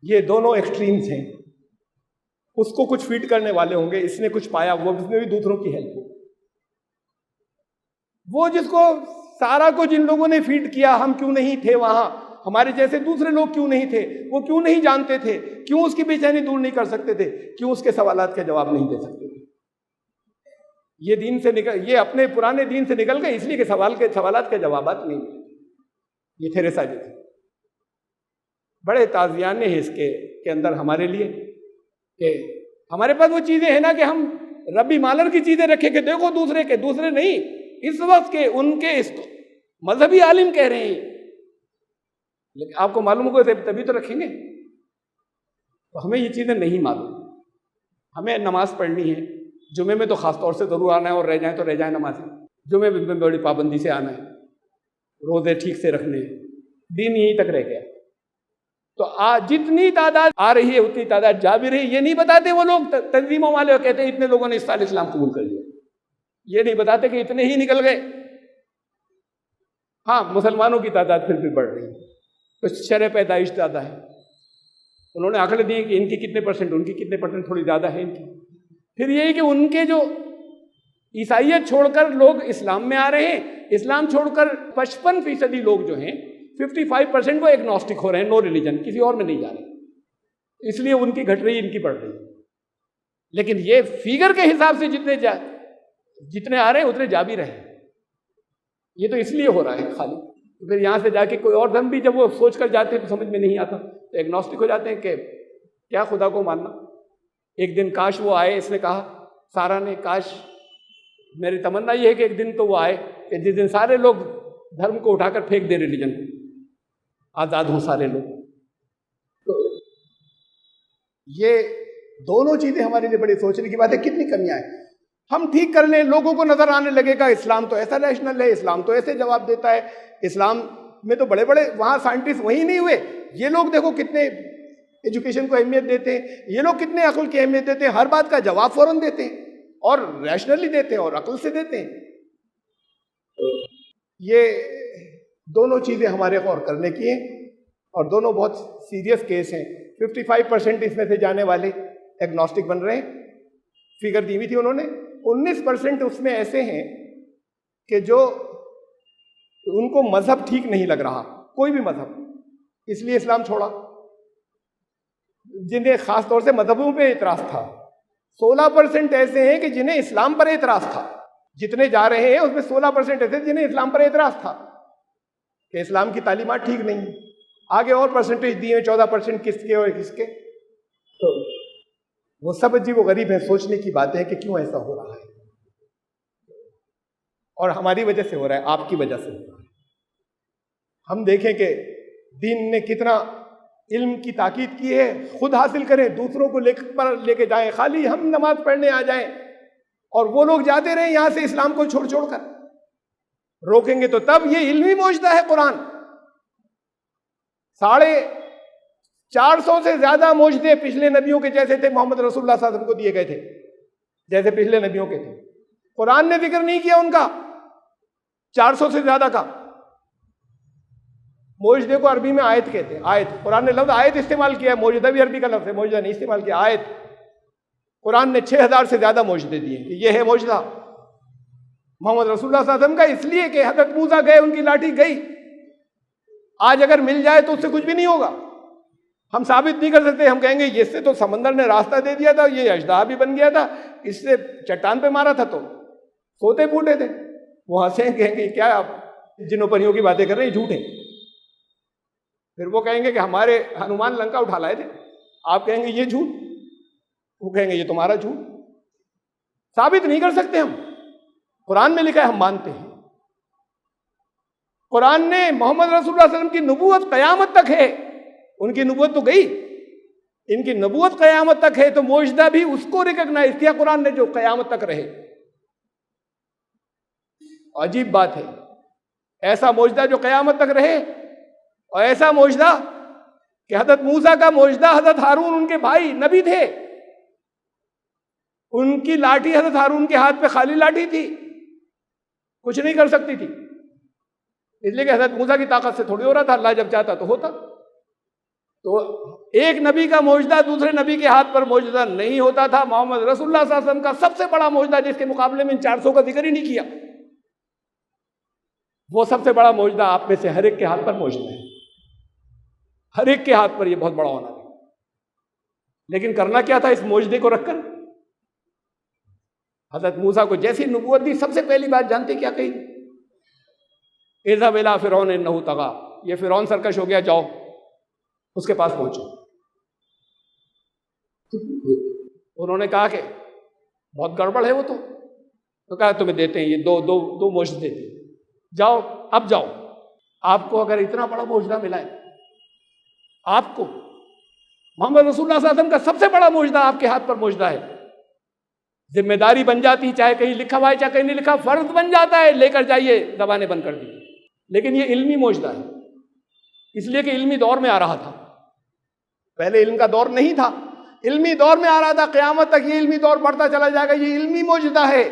S1: یہ دونوں ایکسٹریمز ہیں. اس کو کچھ فیڈ کرنے والے ہوں گے, اس نے کچھ پایا, وہ اس میں بھی دوسروں کی ہیلپ ہو. وہ جس کو سارا کو جن لوگوں نے فیڈ کیا, ہم کیوں نہیں تھے وہاں, ہمارے جیسے دوسرے لوگ کیوں نہیں تھے, وہ کیوں نہیں جانتے تھے, کیوں اس کی بے چینی دور نہیں کر سکتے تھے, کیوں اس کے سوالات کے جواب نہیں دے سکتے تھے. یہ دین سے نکل, یہ اپنے پرانے دین سے نکل گئے اس لیے کہ سوالات کے جوابات نہیں ملے. یہ تھیریسا جی تھے. بڑے تازیانے ہیں اس کے اندر ہمارے لیے کہ ہمارے پاس وہ چیزیں ہیں نا کہ ہم ربی مالر کی چیزیں رکھیں کہ دیکھو دوسرے کے, دوسرے نہیں, اس وقت کے ان کے اس کو مذہبی عالم کہہ رہے ہیں. لیکن آپ کو معلوم ہوگا تبھی تو رکھیں گے. تو ہمیں یہ چیزیں نہیں معلوم. ہمیں نماز پڑھنی ہے, جمعے میں تو خاص طور سے ضرور آنا ہے, اور رہ جائیں تو رہ جائیں نمازیں. جمعے میں بڑی پابندی سے آنا ہے, روزے ٹھیک سے رکھنے ہیں. دین یہیں تک رہ گیا. تو جتنی تعداد آ رہی ہے اتنی تعداد جا بھی رہی. یہ نہیں بتاتے وہ لوگ تنظیموں والے, کہتے ہیں اتنے لوگوں نے اس سال اسلام قبول کر لیا. یہ نہیں بتاتے کہ اتنے ہی نکل گئے. ہاں مسلمانوں کی تعداد پھر بھی بڑھ رہی ہے. تو شرح پیدائش زیادہ ہے. انہوں نے آنکڑے دیے کہ ان کی کتنے پرسنٹ, ان کی کتنے پرسنٹ تھوڑی زیادہ ہے ان کی. پھر یہی کہ ان کے جو عیسائیت چھوڑ کر لوگ اسلام میں آ رہے ہیں، اسلام چھوڑ کر 55% لوگ جو ہیں 55% وہ ایگنوسٹک ہو رہے ہیں، نو ریلیجن، کسی اور میں نہیں جا رہے، اس لیے ان کی گھٹ رہی ان کی بڑھ رہی۔ لیکن یہ فیگر کے حساب سے جتنے آ رہے ہیں اتنے جا بھی رہے ہیں، یہ تو اس لیے ہو رہا ہے خالی۔ پھر یہاں سے جا کے کوئی اور دھرم بھی جب وہ سوچ کر جاتے ہیں تو سمجھ میں نہیں آتا، تو ایگنوسٹک ہو جاتے ہیں کہ کیا خدا کو ماننا۔ ایک دن کاش وہ آئے، اس نے کہا سارا نے، کاش میری تمنا یہ ہے کہ ایک دن تو وہ آئے کہ جس دن سارے لوگ دھرم کو اٹھا کر پھینک دیں، ریلیجن کو، آزاد ہوں سارے لوگ۔ تو یہ دونوں چیزیں ہمارے لیے بڑی سوچنے کی بات ہے، کتنی کمیاں ہیں۔ ہم ٹھیک کر لیں، لوگوں کو نظر آنے لگے گا اسلام تو ایسا ریشنل ہے، اسلام تو ایسے جواب دیتا ہے، اسلام میں تو بڑے بڑے وہاں سائنٹسٹ وہی نہیں ہوئے، یہ لوگ دیکھو کتنے ایجوکیشن کو اہمیت دیتے ہیں، یہ لوگ کتنے عقل کی اہمیت دیتے ہیں، ہر بات کا جواب فوراً دیتے ہیں اور ریشنلی دیتے ہیں اور عقل سے دیتے ہیں۔ یہ دونوں چیزیں ہمارے غور کرنے کی ہیں اور دونوں بہت سیریس کیس ہیں۔ 55% اس میں سے جانے والے ایگنوسٹک بن رہے ہیں، فگر دی ہوئی تھی انہوں نے۔ 19% اس میں ایسے ہیں کہ جو ان کو مذہب ٹھیک نہیں لگ رہا، کوئی بھی مذہب، اس لیے اسلام چھوڑا، جنہیں خاص طور سے مذہبوں پہ اعتراض تھا۔ 16% ایسے ہیں کہ جنہیں اسلام پر اعتراض تھا، جتنے جا رہے ہیں اس میں 16% ایسے جنہیں اسلام پر اعتراض تھا کہ اسلام کی تعلیمات ٹھیک نہیں ہیں۔ آگے اور پرسنٹیج دیے ہیں، 14% کس کے اور کس کے، تو وہ سب عجیب و غریب ہیں، سوچنے کی باتیں ہیں کہ کیوں ایسا ہو رہا ہے، اور ہماری وجہ سے ہو رہا ہے، آپ کی وجہ سے ہو رہا ہے۔ ہم دیکھیں کہ دین نے کتنا علم کی تاکید کی ہے، خود حاصل کریں، دوسروں کو لے کے جائیں، خالی ہم نماز پڑھنے آ جائیں اور وہ لوگ جاتے رہیں یہاں سے اسلام کو چھوڑ چھوڑ کر۔ روکیں گے تو تب یہ علمی معجزہ ہے قرآن۔ 450 سے زیادہ معجزے پچھلے نبیوں کے جیسے تھے، محمد رسول اللہ صلی اللہ علیہ وسلم کو دیے گئے تھے جیسے پچھلے نبیوں کے تھے، قرآن نے ذکر نہیں کیا ان کا 400 سے زیادہ کا۔ معجزے کو عربی میں آیت کہتے ہیں، آیت، قرآن نے لفظ آیت استعمال کیا ہے، معجزہ بھی عربی کا لفظ ہے، معجزہ نہیں استعمال کیا، آیت۔ قرآن نے 6000 سے زیادہ معجزے دیے کہ یہ ہے معجزہ محمد رسول اللہ صلی اللہ علیہ وسلم کا، اس لیے کہ حضرت موسیٰ گئے، ان کی لاٹھی گئی، آج اگر مل جائے تو اس سے کچھ بھی نہیں ہوگا، ہم ثابت نہیں کر سکتے، ہم کہیں گے اس سے تو سمندر نے راستہ دے دیا تھا، یہ اژدہا بھی بن گیا تھا، اس سے چٹان پہ مارا تھا تو سوتے پھوٹے تھے۔ وہ ہنسیں، کہیں گے کیا آپ جنوں پریوں کی باتیں کر رہے ہیں، جھوٹ ہے۔ پھر وہ کہیں گے کہ ہمارے ہنومان لنکا اٹھا لائے تھے، آپ کہیں گے یہ جھوٹ، وہ کہیں گے یہ تمہارا جھوٹ۔ ثابت نہیں کر سکتے ہم، قرآن میں لکھا ہے ہم مانتے ہیں۔ قرآن نے محمد رسول اللہ صلی اللہ علیہ وسلم کی نبوت قیامت تک ہے، ان کی نبوت تو گئی، ان کی نبوت قیامت تک ہے، تو معجزہ بھی اس کو ریکگنائز کیا قرآن نے جو قیامت تک رہے۔ عجیب بات ہے، ایسا معجزہ جو قیامت تک رہے، اور ایسا معجزہ کہ حضرت موسیٰ کا معجزہ، حضرت ہارون ان کے بھائی نبی تھے، ان کی لاٹھی حضرت ہارون کے ہاتھ پہ خالی لاٹھی تھی، کچھ نہیں کر سکتی تھی، اس لیے کہ حضرت موسیٰ کی طاقت سے تھوڑی ہو رہا تھا، اللہ جب چاہتا تو ہوتا۔ تو ایک نبی کا معجزہ دوسرے نبی کے ہاتھ پر معجزہ نہیں ہوتا تھا۔ محمد رسول اللہ صلی اللہ علیہ وسلم کا سب سے بڑا معجزہ، جس کے مقابلے میں ان 400 کا ذکر ہی نہیں کیا، وہ سب سے بڑا معجزہ آپ میں سے ہر ایک کے ہاتھ پر موجود ہے، ہر ایک کے ہاتھ پر یہ بہت بڑا ہونا ہے۔ لیکن کرنا کیا تھا اس معجزے کو رکھ کر؟ حضرت موسیٰ کو جیسی نبوت دی، سب سے پہلی بات جانتے کیا کہی؟ اذهب الى فرعون انه طغى، یہ فرعون سرکش ہو گیا، جاؤ اس کے پاس پہنچو۔ انہوں نے کہا کہ بہت گڑبڑ ہے وہ تو کہا تمہیں دیتے ہیں یہ دو معجزے دیتے ہیں، جاؤ اب جاؤ۔ آپ کو اگر اتنا بڑا معجزہ ملا ہے، آپ کو محمد رسول اللہ صلی اللہ علیہ وسلم کا سب سے بڑا معجزہ آپ کے ہاتھ پر موجودہ ہے، ذمہ داری بن جاتی، چاہے کہیں لکھا ہوا ہے چاہے کہیں نہیں لکھا، فرض بن جاتا ہے، لے کر جائیے، زبانیں بند کر دی۔ لیکن یہ علمی معجزہ ہے، اس لیے کہ علمی دور میں آ رہا تھا، پہلے علم کا دور نہیں تھا، علمی دور میں آ رہا تھا، قیامت تک یہ علمی دور بڑھتا چلا جائے گا، یہ علمی معجزہ ہے۔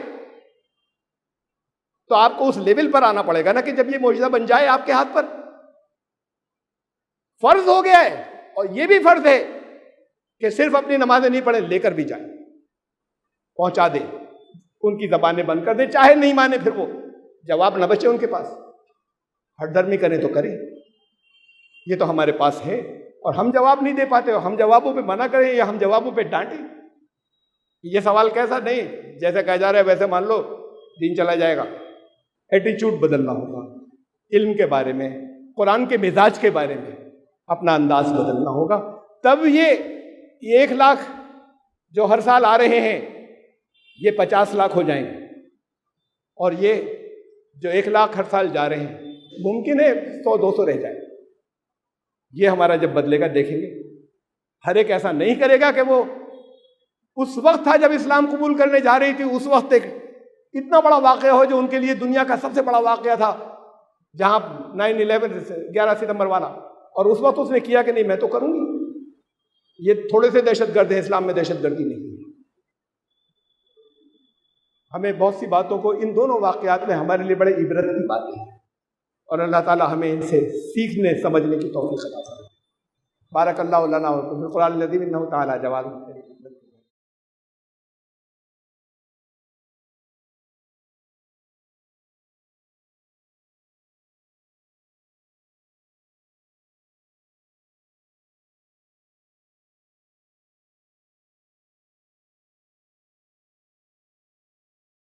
S1: تو آپ کو اس لیول پر آنا پڑے گا نا کہ جب یہ معجزہ بن جائے آپ کے ہاتھ پر، فرض ہو گیا ہے، اور یہ بھی فرض ہے کہ صرف اپنی نمازیں نہیں پڑھیں، لے کر بھی جائیں، پہنچا دیں۔ ان کی زبانیں بند کر دیں، چاہے نہیں مانے پھر وہ، جواب نہ بچے ان کے پاس، ہٹ درمی کریں تو کریں، یہ تو ہمارے پاس ہے اور ہم جواب نہیں دے پاتے، ہم جوابوں پہ منع کریں یا ہم جوابوں پہ ڈانٹیں؟ یہ سوال کیسا نہیں، جیسے کہا جا رہا ہے ویسے مان لو دین چلا جائے گا۔ ایٹیچیوڈ بدلنا ہوگا، علم کے بارے میں، قرآن کے مزاج کے بارے میں اپنا انداز بدلنا ہوگا، تب یہ 1 لاکھ جو ہر سال آ رہے ہیں یہ 50 لاکھ ہو جائیں گے، اور یہ جو 1 لاکھ ہر سال جا رہے ہیں ممکن ہے 100-200 رہ جائے۔ یہ ہمارا جب بدلے گا دیکھیں گے۔ ہر ایک ایسا نہیں کرے گا کہ وہ اس وقت تھا جب اسلام قبول کرنے جا رہی تھی، اس وقت ایک اتنا بڑا واقعہ ہو جو ان کے لیے دنیا کا سب سے بڑا واقعہ تھا، جہاں 9/11 11 ستمبر والا، اور اس وقت اس نے کیا کہ نہیں میں تو کروں گی۔ یہ تھوڑے سے دہشت گرد ہیں، اسلام میں دہشت گردی نہیں ہے۔ ہمیں بہت سی باتوں کو ان دونوں واقعات میں ہمارے لیے بڑے عبرت کی باتیں ہیں، اور اللہ تعالی ہمیں ان سے سیکھنے سمجھنے کی توفیق عطا فرمائے۔ بارک اللہ لنا و لکم فی القرآن العظیم انہ تعالی جواد